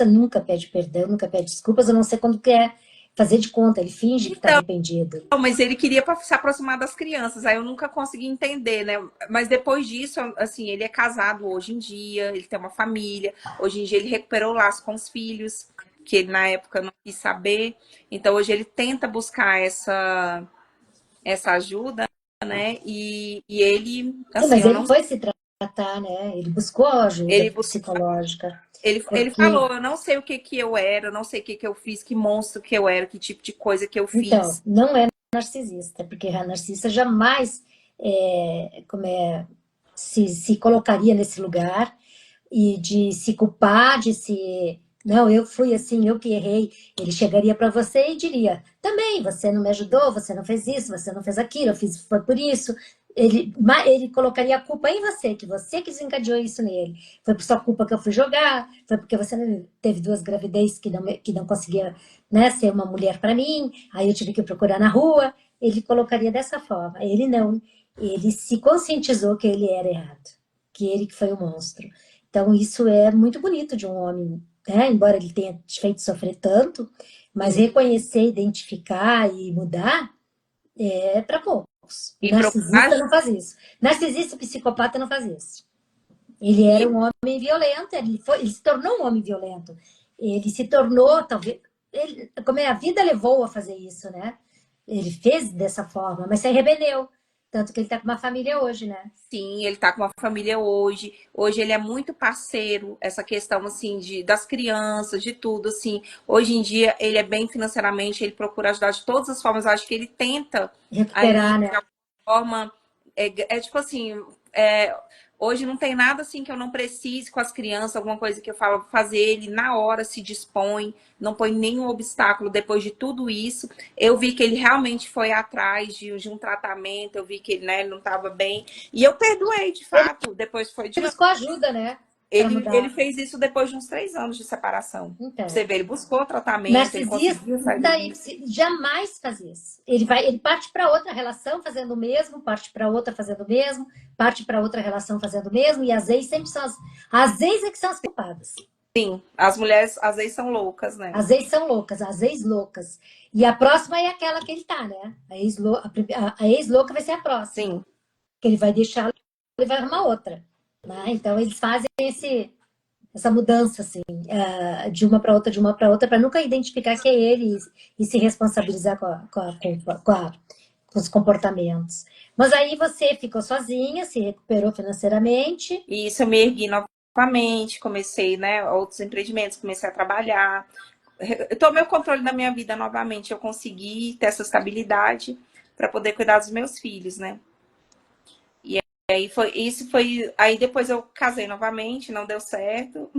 Speaker 1: nunca pede perdão, nunca pede desculpas, a não ser quando quer fazer de conta, ele finge que está
Speaker 2: Então,
Speaker 1: arrependido.
Speaker 2: mas ele queria se aproximar das crianças, aí eu nunca consegui entender, né? Mas depois disso, assim, ele é casado hoje em dia, ele tem uma família, hoje em dia ele recuperou o laço com os filhos, que ele na época não quis saber. Então hoje ele tenta buscar essa ajuda, né? E ele,
Speaker 1: Sim,
Speaker 2: assim,
Speaker 1: mas
Speaker 2: eu
Speaker 1: ele
Speaker 2: não.
Speaker 1: foi se tratar, né? Ele buscou
Speaker 2: Ele,
Speaker 1: ajuda psicológica,
Speaker 2: ele
Speaker 1: porque,
Speaker 2: falou, eu não sei o que que eu era, eu não sei o que que eu fiz, que monstro que eu era, que tipo de coisa que eu
Speaker 1: então,
Speaker 2: fiz.
Speaker 1: não é narcisista, porque a narcisista jamais se colocaria nesse lugar e de se culpar, de se. Não, eu fui assim, eu que errei. Ele chegaria para você e diria: também, você não me ajudou, você não fez isso, você não fez aquilo, eu fiz, foi por isso. Ele colocaria a culpa em você que desencadeou isso nele. Foi por sua culpa que eu fui jogar, foi porque você teve 2 gravidez que não conseguia, né, ser uma mulher para mim, aí eu tive que procurar na rua. Ele colocaria dessa forma. Ele não. Ele se conscientizou que ele era errado, que ele que foi o monstro. Então, isso é muito bonito de um homem, né? Embora ele tenha te feito sofrer tanto, mas
Speaker 2: Sim.
Speaker 1: reconhecer, identificar e mudar é para poucos. E
Speaker 2: E procurar
Speaker 1: narcisista não faz isso. Narcisista e psicopata não faz isso. Ele era
Speaker 2: e
Speaker 1: um homem violento, ele se tornou um homem violento. Ele se tornou, talvez, como é, a vida levou a fazer isso, né? Ele fez dessa forma, mas se arrependeu. Tanto que ele está com uma família hoje, né?
Speaker 2: sim, ele tá com uma família hoje. Hoje ele é muito parceiro, essa questão assim das crianças, de tudo assim. Hoje em dia ele é bem financeiramente, ele procura ajudar de todas as formas. Eu acho que ele tenta ali
Speaker 1: Recuperar,
Speaker 2: de
Speaker 1: né?
Speaker 2: alguma forma tipo assim, é, hoje não tem nada assim que eu não precise com as crianças, alguma coisa que eu falo fazer, ele na hora se dispõe, não põe nenhum obstáculo depois de tudo isso. Eu vi que ele realmente foi atrás de um tratamento, eu vi que ele, né, ele não estava bem. E eu perdoei, de
Speaker 1: Ele
Speaker 2: fato, depois foi de anos.
Speaker 1: buscou ajuda, né? para
Speaker 2: Ele
Speaker 1: mudar.
Speaker 2: fez isso depois de uns 3 anos de separação. Pra
Speaker 1: Então,
Speaker 2: você ver, ele buscou tratamento, ele
Speaker 1: narcisista
Speaker 2: conseguiu sair disso.
Speaker 1: jamais faz isso. Ele parte para outra relação fazendo o mesmo, parte para outra fazendo o mesmo, parte para outra relação fazendo o mesmo, e as ex sempre são as ex é que são as culpadas.
Speaker 2: Sim, as mulheres às vezes são loucas, né?
Speaker 1: As ex são loucas, as ex loucas. E a próxima é aquela que ele tá, né? A ex louca vai ser a próxima.
Speaker 2: Sim.
Speaker 1: Que ele vai deixar, ele vai arrumar outra. Né? Então eles fazem essa mudança, assim, de uma para outra, de uma para outra, para nunca identificar que é ele e se responsabilizar com os comportamentos. Mas aí você ficou sozinha, se recuperou financeiramente.
Speaker 2: E isso eu me ergui novamente, comecei, né, outros empreendimentos, comecei a trabalhar. Eu tomei o controle da minha vida novamente, eu consegui ter essa estabilidade para poder cuidar dos meus filhos, né? E aí aí depois eu casei novamente, não deu certo.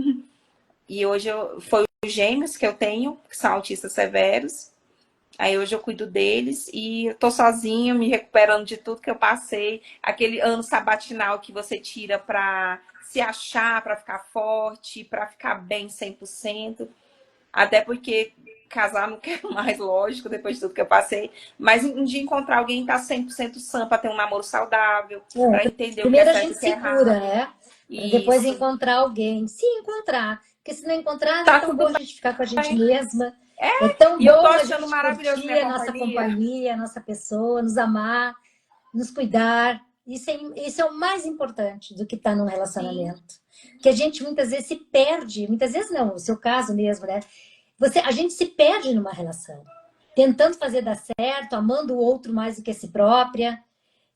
Speaker 2: E hoje foi os gêmeos que eu tenho, que são autistas severos. Aí hoje eu cuido deles e eu tô sozinha, me recuperando de tudo que eu passei. Aquele ano sabatinal que você tira pra se achar, pra ficar forte, pra ficar bem 100%. Até porque casar não quero mais, lógico, depois de tudo que eu passei. Mas de encontrar alguém que tá 100% sã pra ter um namoro saudável, pra entender o que é
Speaker 1: Primeiro a
Speaker 2: certo e
Speaker 1: gente
Speaker 2: o que é
Speaker 1: se cura,
Speaker 2: errado.
Speaker 1: né? Para depois
Speaker 2: Isso.
Speaker 1: encontrar alguém. Se encontrar. Porque se não encontrar, é
Speaker 2: Tá
Speaker 1: tão bom
Speaker 2: tudo
Speaker 1: a gente ficar com a gente
Speaker 2: bem.
Speaker 1: mesma. É tão
Speaker 2: E eu tô
Speaker 1: bom a
Speaker 2: achando
Speaker 1: gente
Speaker 2: maravilhoso minha
Speaker 1: curtir a nossa
Speaker 2: companhia.
Speaker 1: companhia, a nossa pessoa, nos amar, nos cuidar. Isso é o mais importante do que estar num
Speaker 2: Sim,
Speaker 1: relacionamento. Que a gente muitas vezes se perde, muitas vezes não, o seu caso mesmo, né? A gente se perde numa relação, tentando fazer dar certo, amando o outro mais do que a si própria,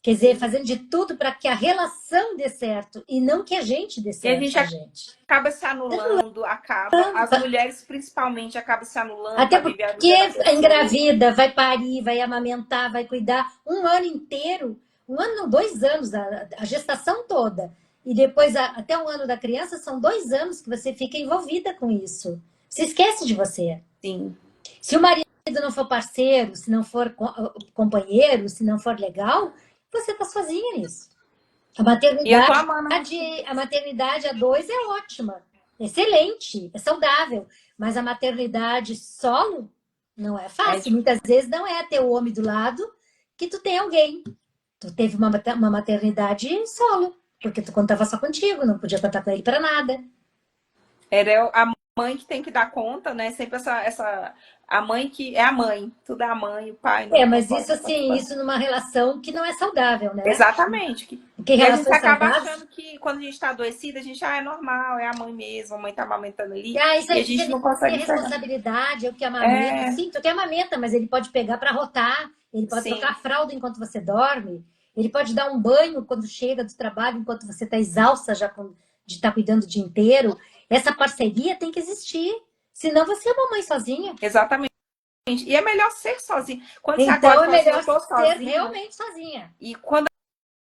Speaker 1: quer dizer,
Speaker 2: sim.
Speaker 1: fazendo de tudo para que a relação dê certo e não que a gente dê
Speaker 2: E a
Speaker 1: certo
Speaker 2: gente
Speaker 1: com a gente.
Speaker 2: acaba se anulando, as mulheres principalmente acabam se anulando
Speaker 1: Até
Speaker 2: para viver a
Speaker 1: porque
Speaker 2: vida da pessoa.
Speaker 1: engravida, vai parir, vai amamentar, vai cuidar um ano inteiro, um ano, não, 2 anos, a gestação toda. E depois, até um ano da criança, são 2 anos que você fica envolvida com isso. Se esquece de você.
Speaker 2: Sim,
Speaker 1: Se o marido não for parceiro, se não for companheiro, se não for legal, você está sozinha nisso. A
Speaker 2: e eu tô
Speaker 1: maternidade,
Speaker 2: amando.
Speaker 1: a maternidade a dois é ótima, excelente, é saudável. Mas a maternidade solo não é
Speaker 2: É,
Speaker 1: fácil. Muitas vezes não é ter o homem do lado que tu tem alguém. Tu teve uma maternidade solo, porque tu contava só contigo, não podia contar com ele para nada.
Speaker 2: era a mãe que tem que dar conta, né? Sempre a mãe que é a mãe, tudo é a mãe, o pai não
Speaker 1: Mas
Speaker 2: pode
Speaker 1: isso assim,
Speaker 2: participar.
Speaker 1: isso numa relação que não é saudável, né?
Speaker 2: Exatamente.
Speaker 1: Porque
Speaker 2: E a gente
Speaker 1: relações
Speaker 2: acaba
Speaker 1: saudáveis.
Speaker 2: achando que quando a gente está adoecida, a gente, é normal, é a mãe mesmo, a mãe tá amamentando ali,
Speaker 1: Isso
Speaker 2: e a
Speaker 1: aí
Speaker 2: gente
Speaker 1: devia
Speaker 2: não
Speaker 1: ter
Speaker 2: consegue enxergar.
Speaker 1: responsabilidade, eu que amamento.
Speaker 2: É,
Speaker 1: Sim, tu que amamenta, mas ele pode pegar para rotar, ele pode trocar
Speaker 2: sim,
Speaker 1: a fralda enquanto você dorme, ele pode dar um banho quando chega do trabalho, enquanto você está exausta já de estar cuidando o dia inteiro. Essa parceria tem que existir, senão você é uma mãe sozinha.
Speaker 2: exatamente. E é melhor ser sozinho. Quando você acorda
Speaker 1: Então
Speaker 2: e
Speaker 1: é
Speaker 2: fala assim,
Speaker 1: melhor
Speaker 2: eu tô
Speaker 1: ser
Speaker 2: sozinho,
Speaker 1: realmente sozinha.
Speaker 2: e quando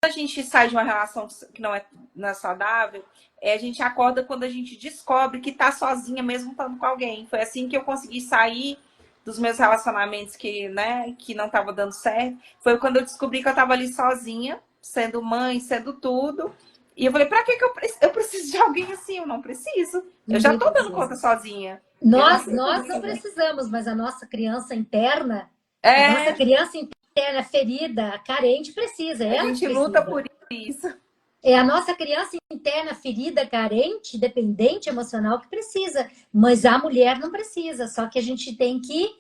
Speaker 2: a gente sai de uma relação que não é saudável, a gente acorda quando a gente descobre que tá sozinha mesmo estando com alguém. Foi assim que eu consegui sair dos meus relacionamentos que, né, que não tava dando certo. Foi quando eu descobri que eu tava ali sozinha, sendo mãe, sendo tudo. E eu falei, pra que eu preciso de alguém assim? Eu não preciso. Eu já
Speaker 1: Ninguém
Speaker 2: tô dando
Speaker 1: precisa.
Speaker 2: conta sozinha. Eu não
Speaker 1: Nós não
Speaker 2: preciso.
Speaker 1: precisamos, mas a nossa criança interna, a nossa
Speaker 2: É,
Speaker 1: criança interna ferida, carente, precisa, é
Speaker 2: a
Speaker 1: ela que
Speaker 2: gente luta
Speaker 1: precisa.
Speaker 2: por isso.
Speaker 1: É a nossa criança interna ferida, carente, dependente emocional que precisa, mas a mulher não precisa, só que a gente tem que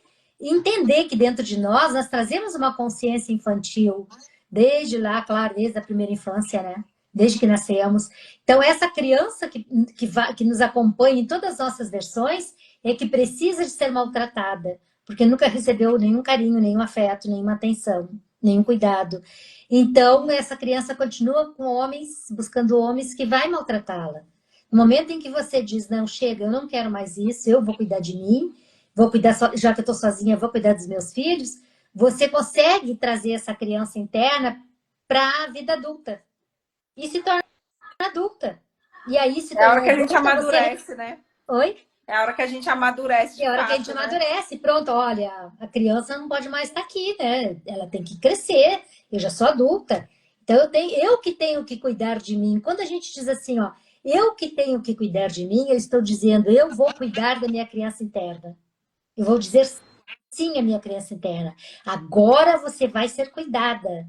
Speaker 1: entender que dentro de nós trazemos uma consciência infantil, desde lá, claro, desde a primeira infância, né? Desde que nascemos. Então, essa criança que nos acompanha em todas as nossas versões é que precisa de ser maltratada, porque nunca recebeu nenhum carinho, nenhum afeto, nenhuma atenção, nenhum cuidado. Então, essa criança continua com homens, buscando homens que vai maltratá-la. No momento em que você diz, não, chega, eu não quero mais isso, eu vou cuidar de mim, vou cuidar, já que eu estou sozinha, vou cuidar dos meus filhos, você consegue trazer essa criança interna para a vida adulta. E se torna adulta. E aí, se
Speaker 2: É a hora
Speaker 1: tornou
Speaker 2: que a gente
Speaker 1: adulta, você...
Speaker 2: amadurece, né?
Speaker 1: Oi?
Speaker 2: É a hora que a gente amadurece
Speaker 1: É
Speaker 2: de
Speaker 1: a hora que a gente
Speaker 2: fato, né?
Speaker 1: amadurece. Pronto, olha, a criança não pode mais estar aqui, né? Ela tem que crescer. Eu já sou adulta. Então eu que tenho que cuidar de mim. Quando a gente diz assim, ó, Eu que tenho que cuidar de mim, eu estou dizendo, eu vou cuidar da minha criança interna. Eu vou dizer sim à minha criança interna. Agora você vai ser cuidada.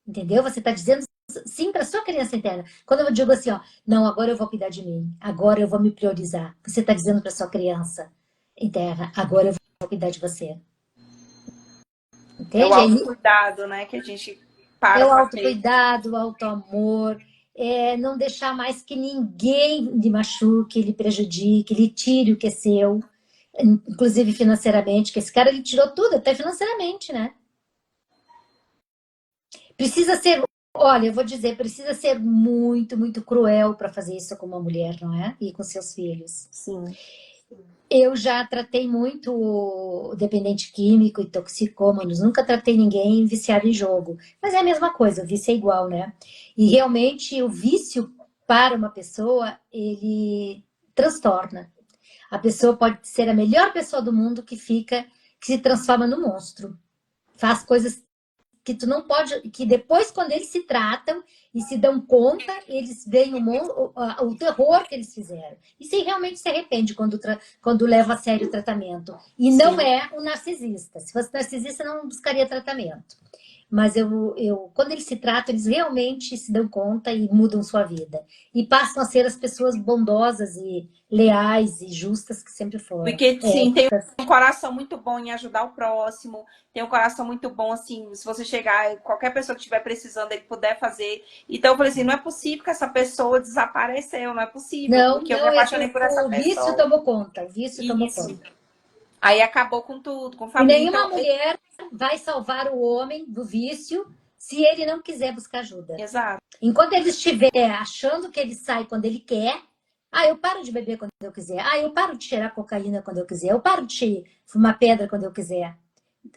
Speaker 1: Entendeu? Você está dizendo sim para sua criança interna. Quando eu digo assim, ó, não, agora eu vou cuidar de mim. Agora eu vou me priorizar. Você está dizendo para sua criança interna, agora eu vou cuidar de você.
Speaker 2: É o
Speaker 1: Entende?
Speaker 2: autocuidado, né? Que a gente
Speaker 1: É o
Speaker 2: para ter.
Speaker 1: autocuidado, o autoamor, é não deixar mais que ninguém lhe machuque, lhe prejudique, lhe tire o que é seu, inclusive financeiramente, que esse cara ele tirou tudo, até financeiramente, né? Precisa ser, olha, eu vou dizer, precisa ser muito, muito cruel para fazer isso com uma mulher, não é? E com seus filhos.
Speaker 2: Sim.
Speaker 1: Eu já tratei muito dependente químico e toxicômanos, nunca tratei ninguém viciado em jogo. Mas é a mesma coisa, o vício é igual, né? E realmente o vício para uma pessoa, ele transtorna. A pessoa pode ser a melhor pessoa do mundo que se transforma no monstro. Faz coisas que tu não pode, que depois quando eles se tratam e se dão conta, eles veem o terror que eles fizeram. E se realmente se arrepende quando leva a sério o tratamento. E não
Speaker 2: Sim.
Speaker 1: é um narcisista. Se fosse narcisista, não buscaria tratamento. Mas quando eles se tratam, eles realmente se dão conta e mudam sua vida. E passam a ser as pessoas bondosas e leais e justas que sempre foram.
Speaker 2: Porque, sim, tem
Speaker 1: Éticas.
Speaker 2: um coração muito bom em ajudar o próximo, tem um coração muito bom, assim, se você chegar, qualquer pessoa que estiver precisando, ele puder fazer. Então, eu falei assim, não é possível que essa pessoa desapareceu, não é possível,
Speaker 1: Não,
Speaker 2: porque eu me
Speaker 1: não,
Speaker 2: apaixonei por essa
Speaker 1: o vício
Speaker 2: pessoa.
Speaker 1: tomou conta. O vício tomou
Speaker 2: Isso.
Speaker 1: conta.
Speaker 2: Aí acabou com tudo, com
Speaker 1: E
Speaker 2: família.
Speaker 1: nenhuma
Speaker 2: Então,
Speaker 1: mulher vai salvar o homem do vício se ele não quiser buscar ajuda.
Speaker 2: exato.
Speaker 1: Enquanto ele estiver achando que ele sai quando ele quer, eu paro de beber quando eu quiser. Eu paro de cheirar cocaína quando eu quiser. Eu paro de fumar pedra quando eu quiser.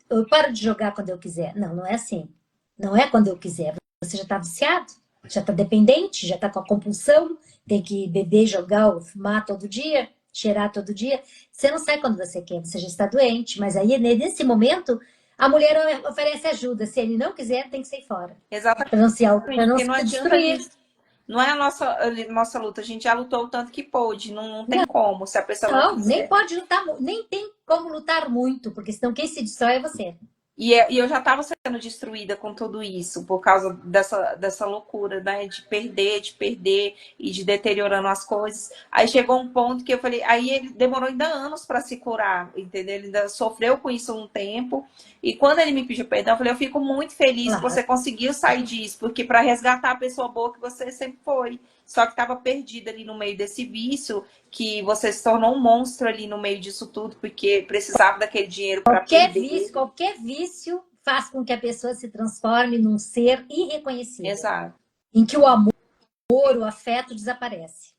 Speaker 1: Eu paro de jogar quando eu quiser. Não, não é assim. Não é quando eu quiser. Você já está viciado, já está dependente, já está com a compulsão, tem que beber, jogar ou fumar todo dia, cheirar todo dia. Você não sai quando você quer, você já está doente. Mas aí, nesse momento, a mulher oferece ajuda. Se ele não quiser, tem que sair fora.
Speaker 2: Exatamente,
Speaker 1: Para não
Speaker 2: porque
Speaker 1: se
Speaker 2: não adianta a
Speaker 1: destruir.
Speaker 2: gente. Não é a nossa luta, a gente já lutou o tanto que pôde, não tem como, se a pessoa não
Speaker 1: Não, nem
Speaker 2: quiser.
Speaker 1: pode lutar, nem tem como lutar muito, porque senão quem se destrói é você.
Speaker 2: E eu já estava sendo destruída com tudo isso, por causa dessa loucura, né? De perder e de deteriorando as coisas. Aí chegou um ponto que eu falei, aí ele demorou ainda anos para se curar, entendeu? Ele ainda sofreu com isso um tempo. E quando ele me pediu perdão, eu falei, eu fico muito feliz que
Speaker 1: Claro.
Speaker 2: você conseguiu sair disso, porque para resgatar a pessoa boa que você sempre foi. Só que estava perdida ali no meio desse vício, que você se tornou um monstro ali no meio disso tudo, porque precisava daquele dinheiro para perder.
Speaker 1: Qualquer vício faz com que a pessoa se transforme num ser irreconhecível,
Speaker 2: Exato.
Speaker 1: em que o amor, o afeto desaparece.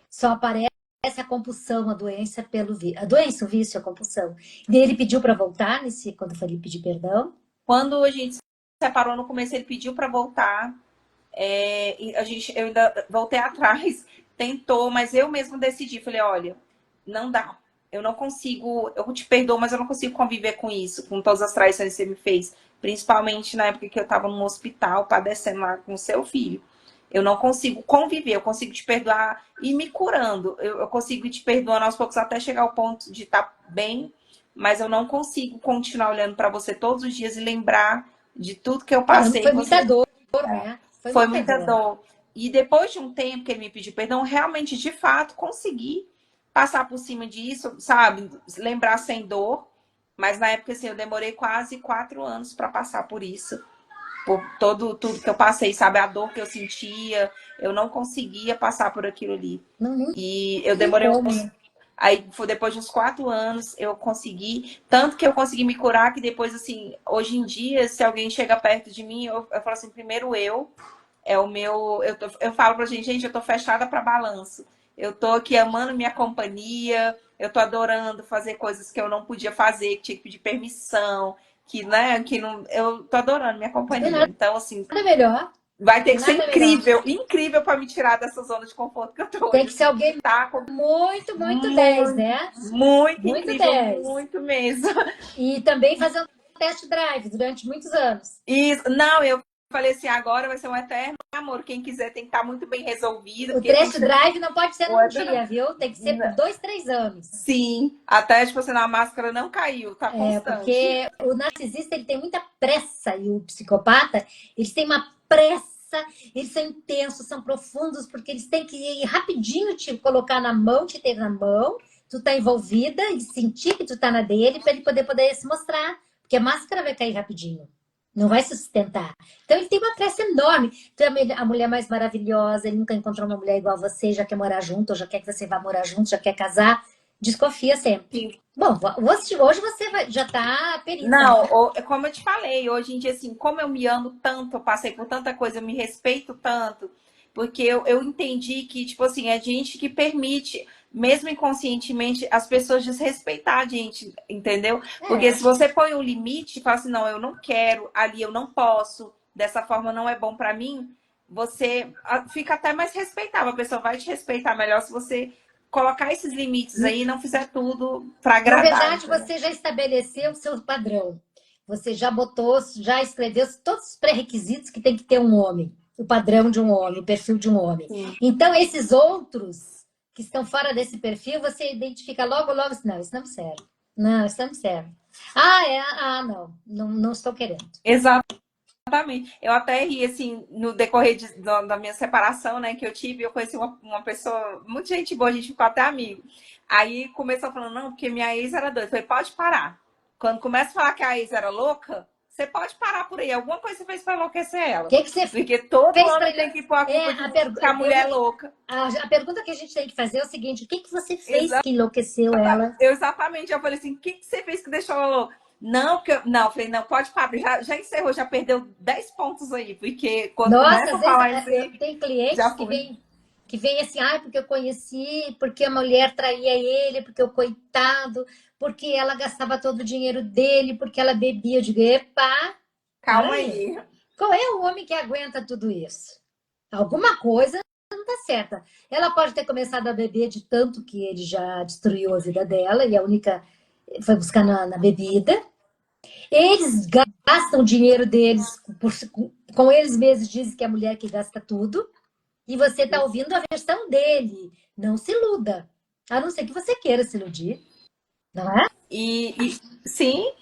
Speaker 1: Só aparece a compulsão, a doença pelo vício. A doença, o vício, a compulsão. E ele pediu para voltar quando foi ele pedir perdão.
Speaker 2: Quando a gente se separou no começo, ele pediu para voltar. Eu ainda voltei atrás, tentou, mas eu mesmo decidi. Falei, olha, não dá. Eu não consigo, eu te perdoo, mas eu não consigo conviver com isso, com todas as traições que você me fez. Principalmente na época que eu estava no hospital, padecendo lá com o seu filho. Eu não consigo conviver, eu consigo te perdoar e me curando. Eu consigo te perdoando aos poucos até chegar ao ponto de estar bem, mas eu não consigo continuar olhando para você todos os dias e lembrar de tudo que eu
Speaker 1: Caramba,
Speaker 2: passei.
Speaker 1: foi muita
Speaker 2: Você
Speaker 1: dor, né? Foi
Speaker 2: foi
Speaker 1: muita
Speaker 2: muita
Speaker 1: dor.
Speaker 2: dor. E depois de um tempo que ele me pediu perdão, realmente, de fato, consegui passar por cima disso, sabe? Lembrar sem dor. Mas na época, assim, eu demorei quase 4 anos para passar por isso. Por tudo que eu passei, sabe? A dor que eu sentia, eu não conseguia passar por aquilo ali.
Speaker 1: Não, não
Speaker 2: E eu
Speaker 1: tem
Speaker 2: demorei
Speaker 1: como,
Speaker 2: uns.
Speaker 1: né?
Speaker 2: Aí foi depois de uns 4 anos eu consegui, tanto que eu consegui me curar, que depois, assim, hoje em dia, se alguém chega perto de mim, eu falo assim, primeiro é o meu. Eu falo pra gente, eu tô fechada para balanço. Eu tô aqui amando minha companhia, eu tô adorando fazer coisas que eu não podia fazer, que tinha que pedir permissão, que, né, que não. Eu tô adorando minha
Speaker 1: Não tem
Speaker 2: companhia.
Speaker 1: nada
Speaker 2: Então, assim,
Speaker 1: melhor.
Speaker 2: vai
Speaker 1: Não
Speaker 2: ter
Speaker 1: tem
Speaker 2: que ser
Speaker 1: nada melhor.
Speaker 2: incrível, incrível para me tirar dessa zona de conforto que eu tô
Speaker 1: Tem
Speaker 2: hoje.
Speaker 1: que ser
Speaker 2: Assim,
Speaker 1: alguém
Speaker 2: tá com
Speaker 1: muito, muito 10,
Speaker 2: muito,
Speaker 1: né?
Speaker 2: muito
Speaker 1: Muito
Speaker 2: incrível,
Speaker 1: 10.
Speaker 2: muito mesmo.
Speaker 1: E também fazer um test drive durante muitos anos.
Speaker 2: Isso, não, eu falei assim, agora vai ser um eterno amor. Quem quiser tem que estar muito bem resolvido.
Speaker 1: O
Speaker 2: Porque tem
Speaker 1: test
Speaker 2: que ser...
Speaker 1: drive não pode ser num dia, viu? Tem que ser por 2, 3 anos.
Speaker 2: Sim, até tipo assim, a máscara não caiu, tá constante.
Speaker 1: Porque o narcisista ele tem muita pressa e o psicopata, eles têm uma pressa, eles são intensos, são profundos, porque eles têm que ir rapidinho te colocar na mão, te ter na mão, tu tá envolvida e sentir que tu tá na dele para ele poder se mostrar, porque a máscara vai cair rapidinho. Não vai se sustentar. Então ele tem uma pressa enorme. Tu é a mulher mais maravilhosa, ele nunca encontrou uma mulher igual a você, já quer morar junto, ou já quer que você vá morar junto, já quer casar. Desconfia sempre.
Speaker 2: Sim.
Speaker 1: Bom, hoje você já tá perita.
Speaker 2: Não, como eu te falei, hoje em dia, assim, como eu me amo tanto, eu passei por tanta coisa, eu me respeito tanto, porque eu entendi que, tipo assim, é gente que permite, mesmo inconscientemente, as pessoas desrespeitar a gente, entendeu? Porque se você põe um limite e fala assim, não, eu não quero, ali eu não posso, dessa forma não é bom pra mim, você fica até mais respeitável, a pessoa vai te respeitar melhor se você colocar esses limites aí e não fizer tudo para agradar.
Speaker 1: Na verdade,
Speaker 2: entendeu?
Speaker 1: você já estabeleceu o seu padrão. Você já botou, já escreveu todos os pré-requisitos que tem que ter um homem. O padrão de um homem, o perfil de um homem.
Speaker 2: Sim.
Speaker 1: Então, esses outros que estão fora desse perfil, você identifica logo, assim, não, isso não serve. Não, isso não serve. Não estou querendo.
Speaker 2: Exatamente. Eu até ri, assim, no decorrer da minha separação, né, que eu tive, eu conheci uma pessoa, muita gente boa, a gente ficou até amigo. Aí começou falando, não, porque minha ex era doida. Eu falei, pode parar. Quando começa a falar que a ex era louca, você pode parar por aí. Alguma coisa você fez para enlouquecer ela.
Speaker 1: O que você
Speaker 2: Porque todo
Speaker 1: fez
Speaker 2: homem
Speaker 1: pra...
Speaker 2: tem que pôr a culpa de que a mulher é louca.
Speaker 1: A pergunta que a gente tem que fazer é o seguinte, o que você fez que enlouqueceu ela?
Speaker 2: Exatamente. Eu falei assim, o que você fez que deixou ela louca? Não, porque não, falei, não, pode parar, já encerrou, já perdeu 10 pontos aí, porque quando começa a falar isso aí,
Speaker 1: tem clientes que vem assim, porque eu conheci, porque a mulher traía ele, porque o coitado, porque ela gastava todo o dinheiro dele, porque ela bebia. Eu digo, epa,
Speaker 2: calma aí.
Speaker 1: Qual é o homem que aguenta tudo isso? Alguma coisa não tá certa. Ela pode ter começado a beber de tanto que ele já destruiu a vida dela, e a única foi buscar na bebida. Eles gastam o dinheiro deles, com eles mesmos dizem que é a mulher que gasta tudo, e você está ouvindo a versão dele. Não se iluda, a não ser que você queira se iludir, não é?
Speaker 2: Sim,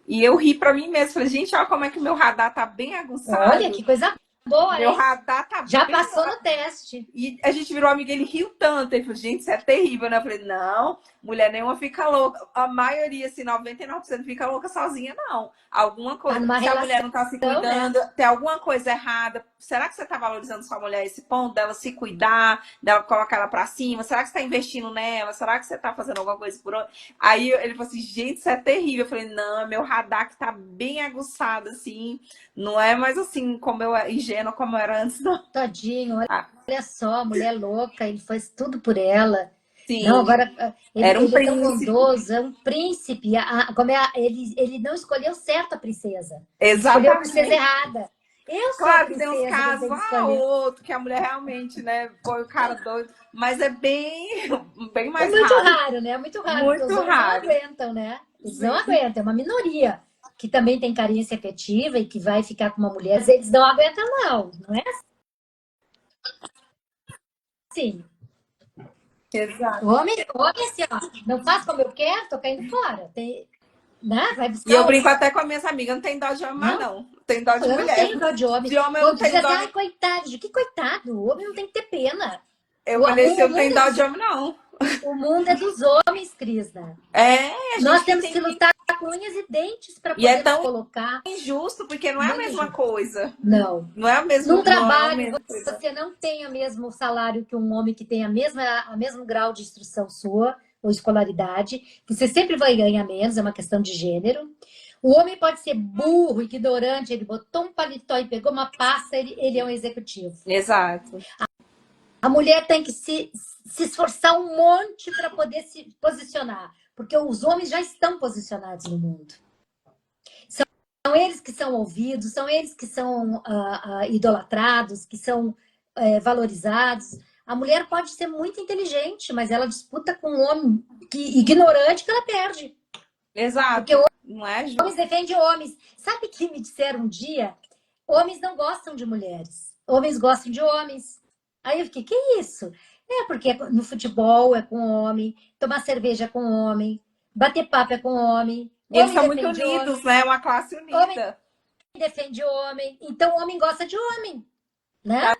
Speaker 2: e eu ri para mim mesmo. Falei, gente, olha como é que o meu radar tá bem aguçado.
Speaker 1: Olha que coisa boa,
Speaker 2: meu
Speaker 1: hein?
Speaker 2: radar tá
Speaker 1: Já
Speaker 2: bem
Speaker 1: passou no teste.
Speaker 2: E a gente virou amiga, ele riu tanto. Ele falou, gente, isso é terrível, né? Eu falei, não, mulher nenhuma fica louca. A maioria, assim, 99% fica louca sozinha, não. Alguma coisa.
Speaker 1: Tá numa
Speaker 2: se a mulher não tá se cuidando,
Speaker 1: né?
Speaker 2: tem alguma coisa errada. Será que você tá valorizando sua mulher esse ponto dela se cuidar, dela colocar ela pra cima? Será que você tá investindo nela? Será que você tá fazendo alguma coisa por onde? Aí ele falou assim, gente, isso é terrível. Eu falei, não, é meu radar que tá bem aguçado, assim. Não é mais assim, como eu ingênua como eu era antes, não.
Speaker 1: Tadinho, olha só, mulher louca, ele faz tudo por ela.
Speaker 2: Sim.
Speaker 1: Não, agora ele
Speaker 2: era um
Speaker 1: é tão bondoso, é um príncipe. Ele não escolheu certo a princesa. Ele escolheu a princesa errada. Eu sou
Speaker 2: claro
Speaker 1: a
Speaker 2: que
Speaker 1: princesa,
Speaker 2: tem uns casos, outro, que a mulher realmente, né, foi o cara doido, mas é bem mais
Speaker 1: raro. É muito raro, né? É muito raro.
Speaker 2: Muito
Speaker 1: porque os homens não aguentam, né? Eles não aguentam, é uma minoria que também tem carência afetiva e que vai ficar com uma mulher, mas eles não aguentam, não é assim.
Speaker 2: Exato.
Speaker 1: O homem assim, ó, não faz como eu quero, tô caindo fora. Né? Vai buscar.
Speaker 2: E eu brinco até com as minhas amigas, não tem dó de homem, não. Tem dó de mulher.
Speaker 1: Eu não tenho dó de homem.
Speaker 2: De homem eu não tenho dó.
Speaker 1: Ai, coitado. Que coitado? O homem não tem que ter pena.
Speaker 2: Eu falei assim, eu não tenho dó de homem, não.
Speaker 1: O mundo é dos homens, Crisna. Nós temos que lutar com unhas e dentes para poder nos colocar.
Speaker 2: É injusto, porque não é a mesma coisa.
Speaker 1: Não.
Speaker 2: Não é a mesma
Speaker 1: coisa. Num trabalho, você não tem o mesmo salário que um homem que tem o mesmo grau de instrução sua, ou escolaridade. Você sempre vai ganhar menos, é uma questão de gênero. O homem pode ser burro, ignorante, ele botou um paletó e pegou uma pasta, ele é um executivo.
Speaker 2: Exato.
Speaker 1: A mulher tem que se esforçar um monte para poder se posicionar, porque os homens já estão posicionados no mundo. São eles que são ouvidos, são eles que são idolatrados, que são valorizados. A mulher pode ser muito inteligente, mas ela disputa com um homem ignorante que ela perde.
Speaker 2: Exato.
Speaker 1: Porque
Speaker 2: não é
Speaker 1: homens defendem homens. Sabe que me disseram um dia? Homens não gostam de mulheres. Homens gostam de homens. Aí eu fiquei, que isso? É porque no futebol é com homem, tomar cerveja é com homem, bater papo é com homem,
Speaker 2: Eles
Speaker 1: homem
Speaker 2: são muito
Speaker 1: defende
Speaker 2: unidos,
Speaker 1: homem,
Speaker 2: né? Uma classe
Speaker 1: homem
Speaker 2: unida.
Speaker 1: defende homem. Então, homem gosta de homem, né?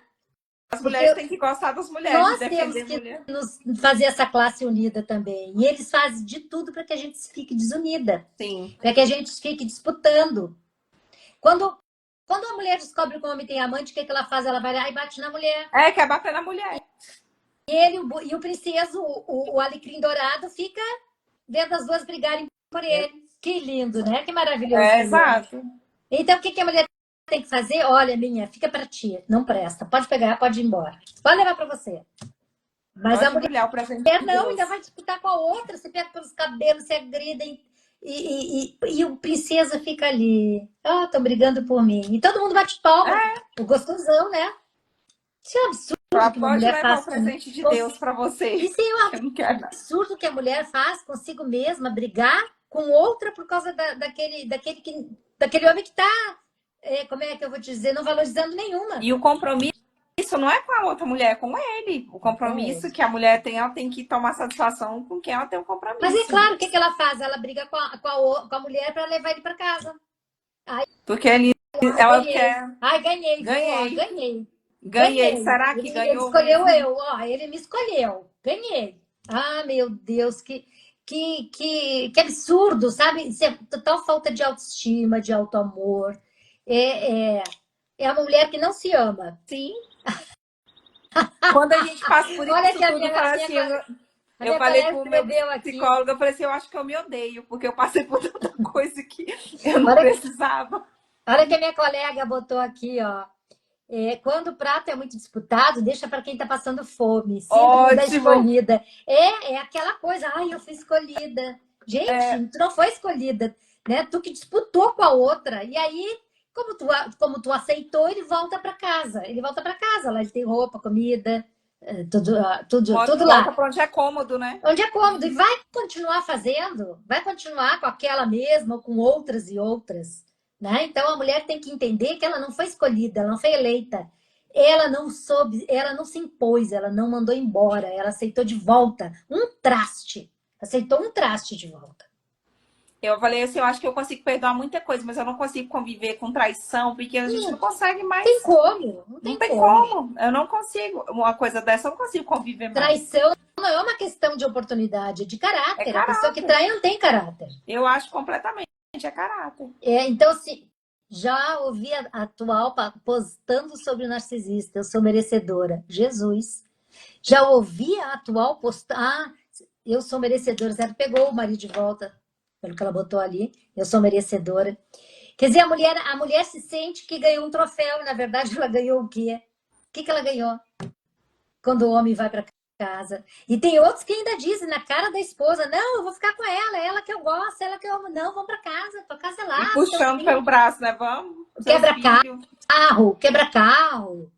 Speaker 2: As mulheres
Speaker 1: Porque
Speaker 2: têm que gostar das mulheres, de
Speaker 1: nós temos
Speaker 2: defender
Speaker 1: que
Speaker 2: mulher.
Speaker 1: nos fazer essa classe unida também. E eles fazem de tudo para que a gente fique desunida,
Speaker 2: Sim.
Speaker 1: para que a gente fique disputando. Quando, quando a mulher descobre que o homem tem amante, o que, que ela faz? Ela vai lá e bate na mulher.
Speaker 2: É, quer bater na mulher.
Speaker 1: E o princeso, o alecrim dourado, fica vendo as duas brigarem por ele. Que lindo, né? Que maravilhoso
Speaker 2: É,
Speaker 1: que ele é.
Speaker 2: exato.
Speaker 1: Então, o que, que a mulher tem que fazer? Olha, minha, fica para ti, não presta. Pode pegar, pode ir embora. Pode levar para você. Mas a
Speaker 2: Pode
Speaker 1: mulher
Speaker 2: embrulhar o presente de
Speaker 1: não,
Speaker 2: Deus.
Speaker 1: ainda vai disputar com a outra, se pega pelos cabelos, se agridem. E o princesa fica ali. Ah, estão brigando por mim. E todo mundo bate palma. O gostosão, né? Isso é um
Speaker 2: Fala,
Speaker 1: absurdo que uma
Speaker 2: pode
Speaker 1: mulher
Speaker 2: levar o
Speaker 1: faz
Speaker 2: presente de Deus para você.
Speaker 1: Isso é um
Speaker 2: Eu não quero nada.
Speaker 1: absurdo que a mulher faz consigo mesma, brigar com outra por causa daquele homem que está, como é que eu vou te dizer, não valorizando nenhuma.
Speaker 2: E o compromisso não é com a outra mulher, é com ele. O
Speaker 1: Com
Speaker 2: compromisso
Speaker 1: ele.
Speaker 2: que a mulher tem, ela tem que tomar satisfação com quem ela tem um
Speaker 1: Mas é
Speaker 2: compromisso.
Speaker 1: claro, o que, que ela faz? Ela briga com a mulher para levar ele para casa.
Speaker 2: Porque ela
Speaker 1: Ganhei.
Speaker 2: quer.
Speaker 1: Ai, ganhei, viu? Ó,
Speaker 2: Ganhei.
Speaker 1: ganhei.
Speaker 2: Ganhei.
Speaker 1: Ganhei.
Speaker 2: Será que
Speaker 1: Ele
Speaker 2: ganhou
Speaker 1: escolheu
Speaker 2: mesmo?
Speaker 1: eu. Ó, ele me escolheu. Ganhei. Ah, meu Deus, que absurdo, sabe? Isso é total falta de autoestima, de auto-amor. É, é, é uma mulher que não se ama.
Speaker 2: Sim. Quando a gente passa por
Speaker 1: Olha
Speaker 2: isso
Speaker 1: que a
Speaker 2: tudo,
Speaker 1: minha,
Speaker 2: fala
Speaker 1: a minha,
Speaker 2: assim,
Speaker 1: a
Speaker 2: eu
Speaker 1: minha
Speaker 2: falei
Speaker 1: colega
Speaker 2: pro meu
Speaker 1: escreveu aqui.
Speaker 2: psicólogo, eu falei assim, eu acho que eu me odeio, porque eu passei por tanta coisa que eu não
Speaker 1: Olha,
Speaker 2: precisava.
Speaker 1: olha que a minha colega botou aqui, ó. Quando o prato é muito disputado, deixa para quem está passando fome. Síndrome da
Speaker 2: Ótimo.
Speaker 1: escolhida. É aquela coisa, ai, eu fui escolhida. Gente, tu não foi escolhida, né? Tu que disputou com a outra. E aí, como tu aceitou, ele volta para casa. Ele volta para casa, lá ele tem roupa, comida, tudo
Speaker 2: Volta
Speaker 1: lá.
Speaker 2: para onde é cômodo, né?
Speaker 1: Onde é cômodo. E vai continuar fazendo, vai continuar com aquela mesma, ou com outras e outras. Né? Então a mulher tem que entender que ela não foi escolhida, ela não foi eleita. Ela não soube, ela não se impôs, ela não mandou embora, ela aceitou de volta um traste. Aceitou um traste de volta.
Speaker 2: Eu falei assim, eu acho que eu consigo perdoar muita coisa, mas eu não consigo conviver com traição, porque a gente não consegue mais.
Speaker 1: Tem como, não
Speaker 2: Não
Speaker 1: tem
Speaker 2: tem
Speaker 1: como.
Speaker 2: como. Eu não consigo. Uma coisa dessa, eu não consigo conviver mais.
Speaker 1: Traição não é uma questão de oportunidade, é de caráter.
Speaker 2: É
Speaker 1: A pessoa que
Speaker 2: caráter.
Speaker 1: trai não tem caráter.
Speaker 2: Eu acho completamente, é caráter.
Speaker 1: Então, se já ouvi a atual postando sobre o narcisista, eu sou merecedora. Jesus. Já ouvi a atual postar, eu sou merecedora. Ela pegou o marido de volta, pelo que ela botou ali. Eu sou merecedora. Quer dizer, a mulher se sente que ganhou um troféu, e na verdade ela ganhou o quê? O que ela ganhou? Quando o homem vai para casa. E tem outros que ainda dizem na cara da esposa: não, eu vou ficar com ela que eu gosto, ela que eu amo. Não, vamos para casa, tua casa é lá.
Speaker 2: E puxando pelo braço, né? Vamos.
Speaker 1: Quebra carro,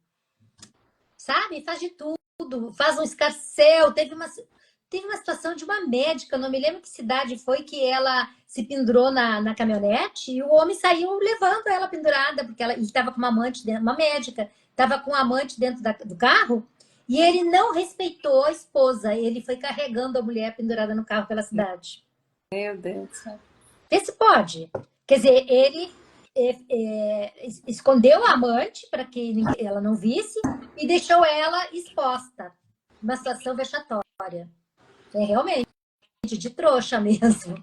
Speaker 1: sabe? Faz de tudo, faz um escarcel. Teve uma situação de uma médica, não me lembro que cidade foi, que ela se pendurou na caminhonete e o homem saiu levando ela pendurada, porque ele estava com uma amante dentro, uma médica, estava com um amante dentro do carro, e ele não respeitou a esposa, ele foi carregando a mulher pendurada no carro pela cidade.
Speaker 2: Meu Deus do céu.
Speaker 1: Vê se pode. Quer dizer, ele escondeu a amante para que ela não visse e deixou ela exposta. Uma situação vexatória. É realmente de trouxa mesmo.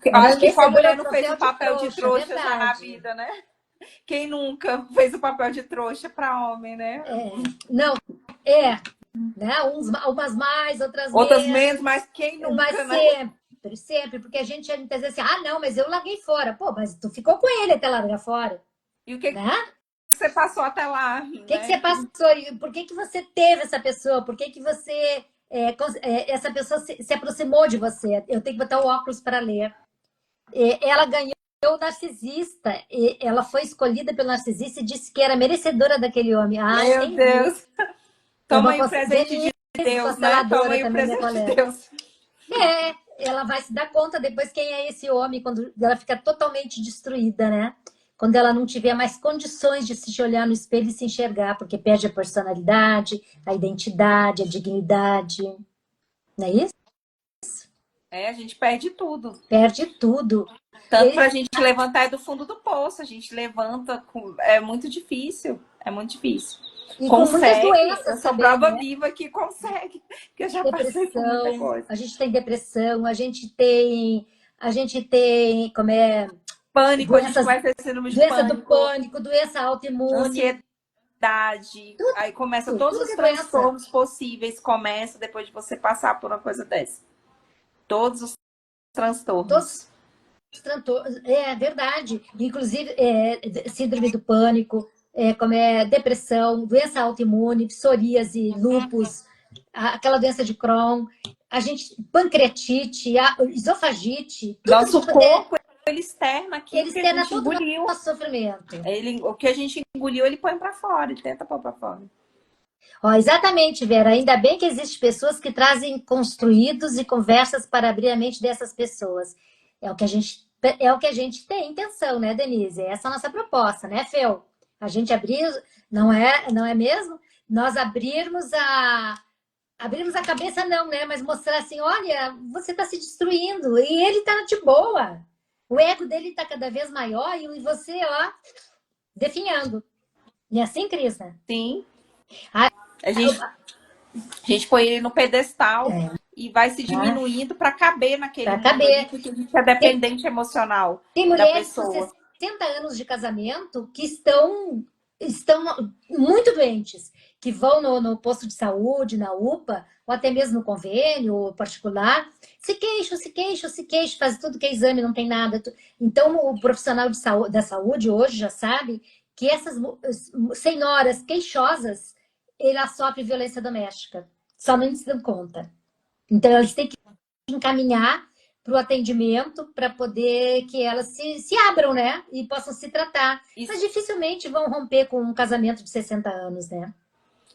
Speaker 2: Eu acho que qual mulher não fez o papel de trouxa
Speaker 1: verdade.
Speaker 2: já na vida, né? Quem nunca fez o papel de trouxa para homem, né?
Speaker 1: Não, né? Umas mais, outras
Speaker 2: menos, mas quem nunca,
Speaker 1: mas
Speaker 2: né?
Speaker 1: Sempre, porque a gente muitas vezes assim, não, mas eu larguei fora. Pô, mas tu ficou com ele até largar fora.
Speaker 2: E o que,
Speaker 1: né?
Speaker 2: que você passou até lá?
Speaker 1: O que você passou? Por que você teve essa pessoa? Por que você essa pessoa se aproximou de você? Eu tenho que botar o óculos para ler. Ela ganhou o narcisista. Ela foi escolhida pelo narcisista e disse que era merecedora daquele homem.
Speaker 2: Meu Deus! Toma aí o presente de Deus, né? Toma aí o presente de Deus.
Speaker 1: Ela vai se dar conta depois quem é esse homem quando ela fica totalmente destruída, né? quando ela não tiver mais condições de se olhar no espelho e se enxergar, porque perde a personalidade, a identidade, a dignidade. Não é isso?
Speaker 2: A gente perde tudo.
Speaker 1: Perde tudo.
Speaker 2: Tanto para a gente levantar é do fundo do poço, a gente levanta, é muito difícil, é muito difícil.
Speaker 1: E com muitas
Speaker 2: consegue,
Speaker 1: doenças
Speaker 2: eu sou
Speaker 1: também,
Speaker 2: prova
Speaker 1: né?
Speaker 2: viva que consegue, porque eu já passei por muita
Speaker 1: Depressão,
Speaker 2: coisa.
Speaker 1: a gente tem depressão, a gente tem, como é,
Speaker 2: Pânico, a gente
Speaker 1: doenças,
Speaker 2: começa a ter síndrome de
Speaker 1: doença do
Speaker 2: pânico,
Speaker 1: pânico, doença autoimune,
Speaker 2: ansiedade, aí começa todos
Speaker 1: tudo
Speaker 2: os
Speaker 1: que é doença.
Speaker 2: transtornos possíveis, começa depois de você passar por uma coisa dessa. Todos os
Speaker 1: Todos
Speaker 2: transtornos.
Speaker 1: é verdade. Inclusive, síndrome do pânico, como é depressão, doença autoimune, psoríase, lúpus, aquela doença de Crohn, a gente, pancreatite, esofagite, tudo
Speaker 2: Nosso corpo, ele externa aquilo
Speaker 1: ele
Speaker 2: que a
Speaker 1: externa
Speaker 2: gente
Speaker 1: todo o
Speaker 2: engoliu.
Speaker 1: nosso sofrimento.
Speaker 2: O que a gente engoliu, ele põe para fora, ele tenta pôr para fora.
Speaker 1: Ó, exatamente, Vera. Ainda bem que existem pessoas que trazem construídos e conversas para abrir a mente dessas pessoas. É o que a gente tem intenção, né, Denise? Essa é a nossa proposta, né, Fel? A gente abrir, não é mesmo? Nós abrirmos a cabeça não, né? Mas mostrar assim, olha, você está se destruindo e ele está de boa. O ego dele está cada vez maior e você, ó, definhando. E assim, Cris, né?
Speaker 2: Sim.
Speaker 1: Ah,
Speaker 2: A gente põe ele no pedestal e vai se diminuindo para caber naquele
Speaker 1: para
Speaker 2: mundo ali,
Speaker 1: caber.
Speaker 2: porque a gente é dependente emocional
Speaker 1: Tem
Speaker 2: da
Speaker 1: mulheres com
Speaker 2: pessoa.
Speaker 1: 60 anos de casamento que estão muito doentes, que vão no posto de saúde, na UPA, ou até mesmo no convênio particular, se queixam, faz tudo que é exame, não tem nada. Então, o profissional da saúde hoje já sabe que essas senhoras queixosas, elas sofrem violência doméstica, só não se dão conta. Então, eles têm que encaminhar para o atendimento para poder que elas se abram, né? E possam se tratar.
Speaker 2: Isso.
Speaker 1: Mas dificilmente vão romper com um casamento de 60 anos, né?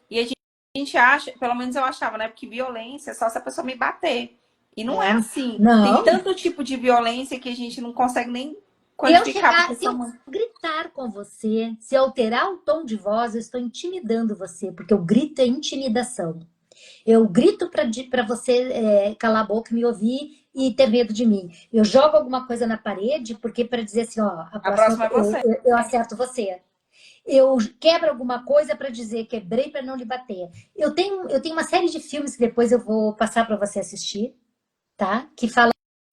Speaker 2: E a gente acha, pelo menos eu achava, né? Porque violência é só se a pessoa me bater. E não é assim.
Speaker 1: Não.
Speaker 2: Tem tanto tipo de violência que a gente não consegue nem
Speaker 1: Se eu gritar com você, se eu alterar o tom de voz, eu estou intimidando você, porque o grito é intimidação. Eu grito para você calar a boca, me ouvir e ter medo de mim. Eu jogo alguma coisa na parede, porque para dizer assim, ó, a próxima
Speaker 2: é você.
Speaker 1: Eu acerto você. Eu quebro alguma coisa para dizer quebrei para não lhe bater. Eu tenho uma série de filmes que depois eu vou passar para você assistir, tá? Que fala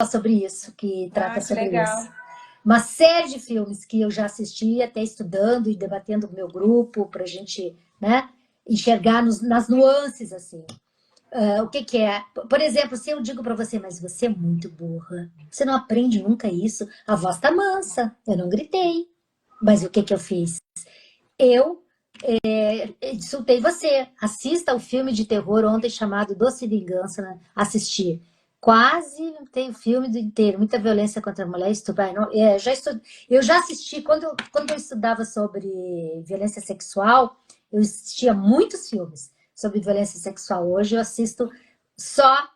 Speaker 1: sobre isso, que trata sobre
Speaker 2: legal.
Speaker 1: isso. Uma série de filmes que eu já assisti, até estudando e debatendo com o meu grupo, para a gente, né, enxergar nas nuances, assim. O que é? Por exemplo, se eu digo para você, mas você é muito burra, você não aprende nunca isso, a voz tá mansa, eu não gritei. Mas o que eu fiz? Eu insultei você. Assista ao filme de terror ontem chamado Doce Vingança, né? Assistir. Quase tem o filme inteiro, muita violência contra a mulher, estupro. Eu já assisti, quando eu estudava sobre violência sexual, eu assistia muitos filmes sobre violência sexual. Hoje eu assisto só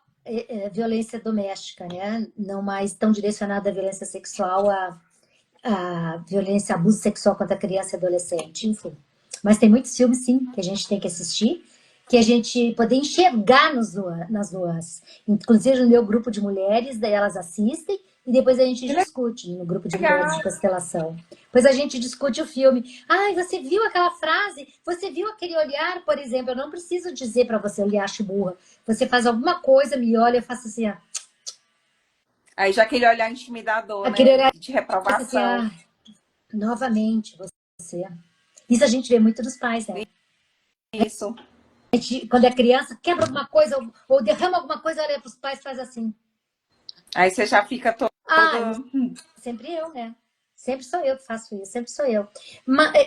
Speaker 1: violência doméstica, né? Não mais tão direcionada à violência sexual, a violência, abuso sexual contra criança e adolescente, enfim. Mas tem muitos filmes, sim, que a gente tem que assistir, que a gente poder enxergar nas nuances. Inclusive no meu grupo de mulheres, daí elas assistem e depois a gente discute no grupo de mulheres de constelação. Depois a gente discute o filme. Ai, você viu aquela frase? Você viu aquele olhar, por exemplo? Eu não preciso dizer para você, eu lhe acho burra. Você faz alguma coisa, me olha, eu faço assim, ó.
Speaker 2: Aí já aquele olhar intimidador,
Speaker 1: aquele
Speaker 2: né?
Speaker 1: olhar
Speaker 2: De reprovação.
Speaker 1: Assim, novamente, você. Isso a gente vê muito dos pais, né?
Speaker 2: Isso.
Speaker 1: A gente, quando é criança, quebra alguma coisa ou derrama alguma coisa, olha para os pais, faz assim.
Speaker 2: Aí você já fica todo...
Speaker 1: Sempre eu, né? Sempre sou eu que faço isso, sempre sou eu.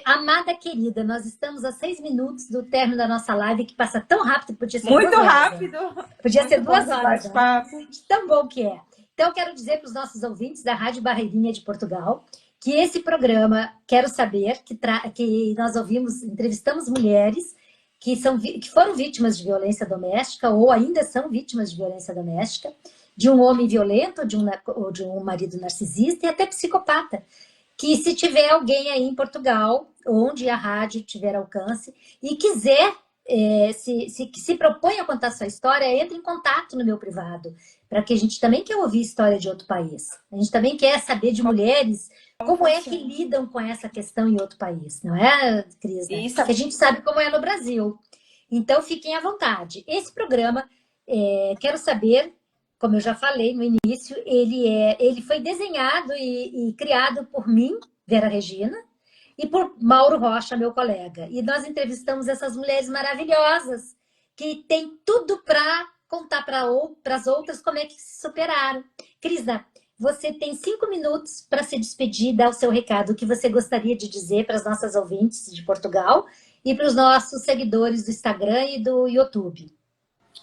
Speaker 1: Amada querida, nós estamos a 6 minutos do término da nossa live, que passa tão rápido, podia ser
Speaker 2: muito
Speaker 1: 2 horas.
Speaker 2: rápido.
Speaker 1: Né? Podia
Speaker 2: muito
Speaker 1: ser 2 horas.
Speaker 2: Né?
Speaker 1: Tão bom que é. Então, eu quero dizer para os nossos ouvintes da Rádio Barreirinha de Portugal que esse programa, Quero Saber, que nós entrevistamos mulheres que foram vítimas de violência doméstica ou ainda são vítimas de violência doméstica, de um homem violento, ou de um marido narcisista e até psicopata. que se tiver alguém aí em Portugal, onde a rádio tiver alcance, e quiser, se propõe a contar sua história, entre em contato no meu privado, para que a gente também quer ouvir história de outro país. A gente também quer saber de mulheres como é que lidam com essa questão em outro país, não é, Cris? Né?
Speaker 2: Isso.
Speaker 1: Que a gente sabe como é no Brasil. Então, fiquem à vontade. Esse programa, quero saber, como eu já falei no início, ele foi desenhado e criado por mim, Vera Regina, e por Mauro Rocha, meu colega. E nós entrevistamos essas mulheres maravilhosas que têm tudo para contar para as outras como é que se superaram. Crisa, você tem 5 minutos para se despedir, dar o seu recado, o que você gostaria de dizer para as nossas ouvintes de Portugal e para os nossos seguidores do Instagram e do YouTube.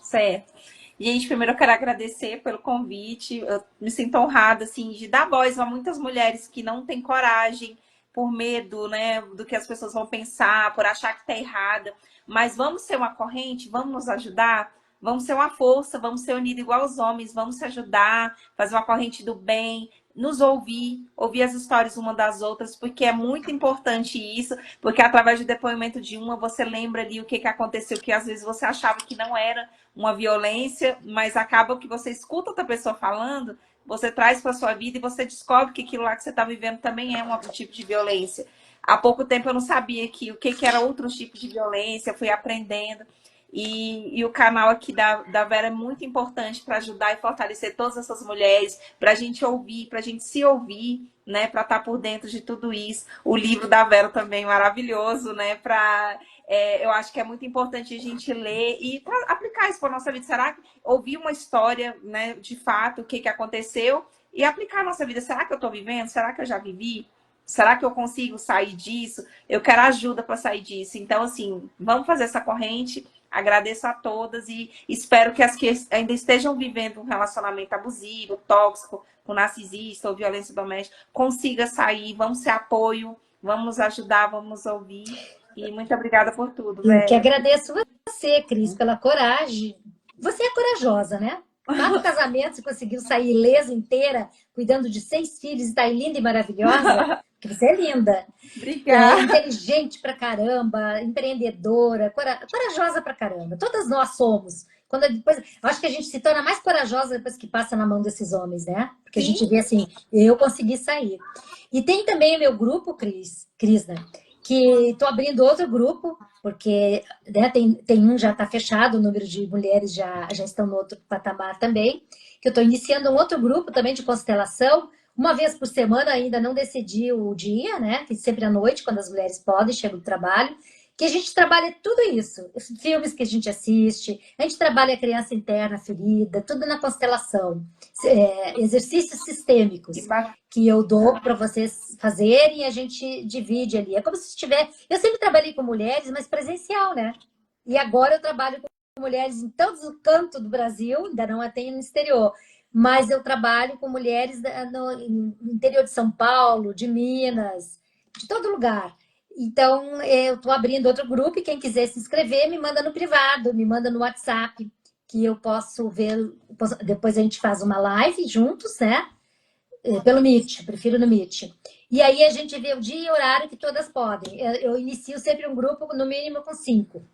Speaker 2: Certo. Gente, primeiro eu quero agradecer pelo convite. Eu me sinto honrada, assim, de dar voz a muitas mulheres que não têm coragem, por medo, né, do que as pessoas vão pensar, por achar que tá errada. Mas vamos ser uma corrente, vamos nos ajudar, vamos ser uma força, vamos ser unidos igual os homens, vamos se ajudar, fazer uma corrente do bem, nos ouvir as histórias uma das outras, porque é muito importante isso, porque através do depoimento de uma, você lembra ali o que aconteceu, que às vezes você achava que não era uma violência, mas acaba que você escuta outra pessoa falando, você traz para sua vida e você descobre que aquilo lá que você está vivendo também é um tipo de violência. Há pouco tempo eu não sabia o que era outro tipo de violência, fui aprendendo. E o canal aqui da Vera é muito importante para ajudar e fortalecer todas essas mulheres, para a gente ouvir, para a gente se ouvir, né? Para estar por dentro de tudo isso. O livro da Vera também maravilhoso, né? Eu acho que é muito importante a gente ler e aplicar isso para nossa vida. Será que ouvir uma história, né? De fato, o que aconteceu e aplicar a nossa vida? Será que eu estou vivendo? Será que eu já vivi? Será que eu consigo sair disso? Eu quero ajuda para sair disso. Então, assim, vamos fazer essa corrente. Agradeço a todas e espero que as que ainda estejam vivendo um relacionamento abusivo, tóxico, com narcisista ou violência doméstica, consiga sair. Vamos ser apoio, vamos nos ajudar, vamos nos ouvir. E muito obrigada por tudo,
Speaker 1: Eu que
Speaker 2: Vera.
Speaker 1: agradeço você, Cris, pela coragem. Você é corajosa, né? 4 casamentos, você conseguiu sair ilesa inteira, cuidando de 6 filhos, está linda e maravilhosa. Porque você é linda.
Speaker 2: Obrigada.
Speaker 1: Inteligente pra caramba, empreendedora, corajosa pra caramba. Todas nós somos. Quando depois, eu acho que a gente se torna mais corajosa depois que passa na mão desses homens, né? Porque a gente vê assim, eu consegui sair. E tem também o meu grupo, Crisna, que estou abrindo outro grupo, porque né, tem um já está fechado, o número de mulheres já estão no outro patamar também, que eu estou iniciando um outro grupo também de constelação, uma vez por semana, ainda não decidi o dia, né? Que sempre à noite, quando as mulheres podem, chegam do trabalho, que a gente trabalha tudo isso, filmes que a gente assiste, a gente trabalha a criança interna, ferida, tudo na constelação, exercícios sistêmicos que eu dou para vocês fazerem e a gente divide ali. É como se estiver. Eu sempre trabalhei com mulheres, mas presencial, né? E agora eu trabalho com mulheres em todos os cantos do Brasil, ainda não a tenho no exterior. Mas eu trabalho com mulheres no interior de São Paulo, de Minas, de todo lugar. Então, eu estou abrindo outro grupo e quem quiser se inscrever, me manda no privado, me manda no WhatsApp, que eu posso ver. Depois a gente faz uma live juntos, né? Pelo Meet, prefiro no Meet. E aí a gente vê o dia e horário que todas podem. Eu inicio sempre um grupo, no mínimo, com 5.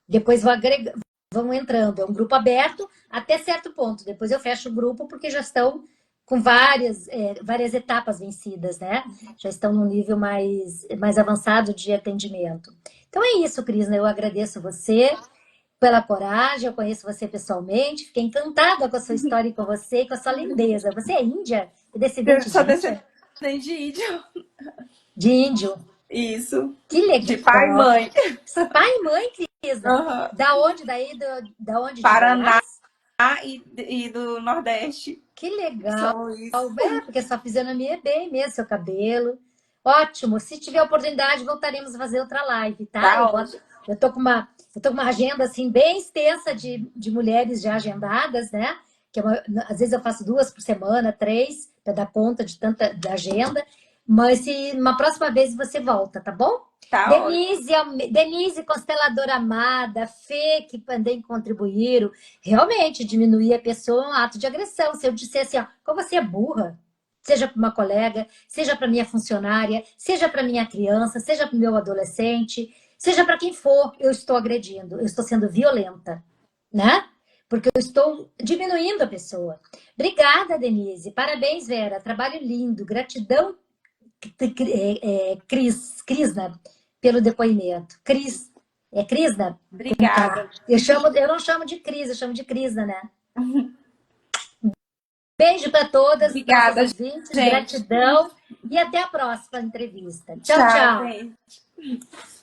Speaker 1: Depois vão entrando. É um grupo aberto até certo ponto. Depois eu fecho o grupo porque já estão com várias etapas vencidas, né? Já estão num nível mais avançado de atendimento. Então é isso, Cris, né? Eu agradeço você pela coragem, eu conheço você pessoalmente, fiquei encantada com a sua história e com você, e com a sua lindeza. Você é índia? É
Speaker 2: Eu
Speaker 1: descendente
Speaker 2: sou
Speaker 1: de índia?
Speaker 2: descendente de índio.
Speaker 1: De índio.
Speaker 2: Isso.
Speaker 1: Que
Speaker 2: De pai e
Speaker 1: legal.
Speaker 2: mãe.
Speaker 1: Pai e mãe, Cris, né?
Speaker 2: Uhum.
Speaker 1: Da onde daí? Da onde? De
Speaker 2: Paraná
Speaker 1: Goiás?
Speaker 2: e do Nordeste.
Speaker 1: Que legal.
Speaker 2: São isso.
Speaker 1: Porque sua fisionomia é bem mesmo, seu cabelo. Ótimo. Se tiver oportunidade, voltaremos a fazer outra live, tá?
Speaker 2: Tá ótimo.
Speaker 1: Eu tô com uma agenda assim bem extensa de mulheres já agendadas, né? Às vezes eu faço 2 por semana, 3, para dar conta de tanta da agenda. Mas se uma próxima vez você volta, tá bom?
Speaker 2: Tá
Speaker 1: Denise, consteladora amada, Fê, que também contribuíram. Realmente, diminuir a pessoa é um ato de agressão. Se eu dissesse, ó, como você é burra, seja para uma colega, seja para minha funcionária, seja para minha criança, seja para o meu adolescente, seja para quem for, eu estou agredindo, eu estou sendo violenta, né? Porque eu estou diminuindo a pessoa. Obrigada, Denise. Parabéns, Vera. Trabalho lindo. Gratidão, Crisna, pelo depoimento. É Crisna? Com K.
Speaker 2: Obrigada.
Speaker 1: Eu não chamo de Cris, eu chamo de Crisna, né? Beijo para todas nossas
Speaker 2: Obrigada,
Speaker 1: ouvintes,
Speaker 2: gente.
Speaker 1: gratidão e até a próxima entrevista. Tchau,
Speaker 2: Tchau,
Speaker 1: tchau.
Speaker 2: gente.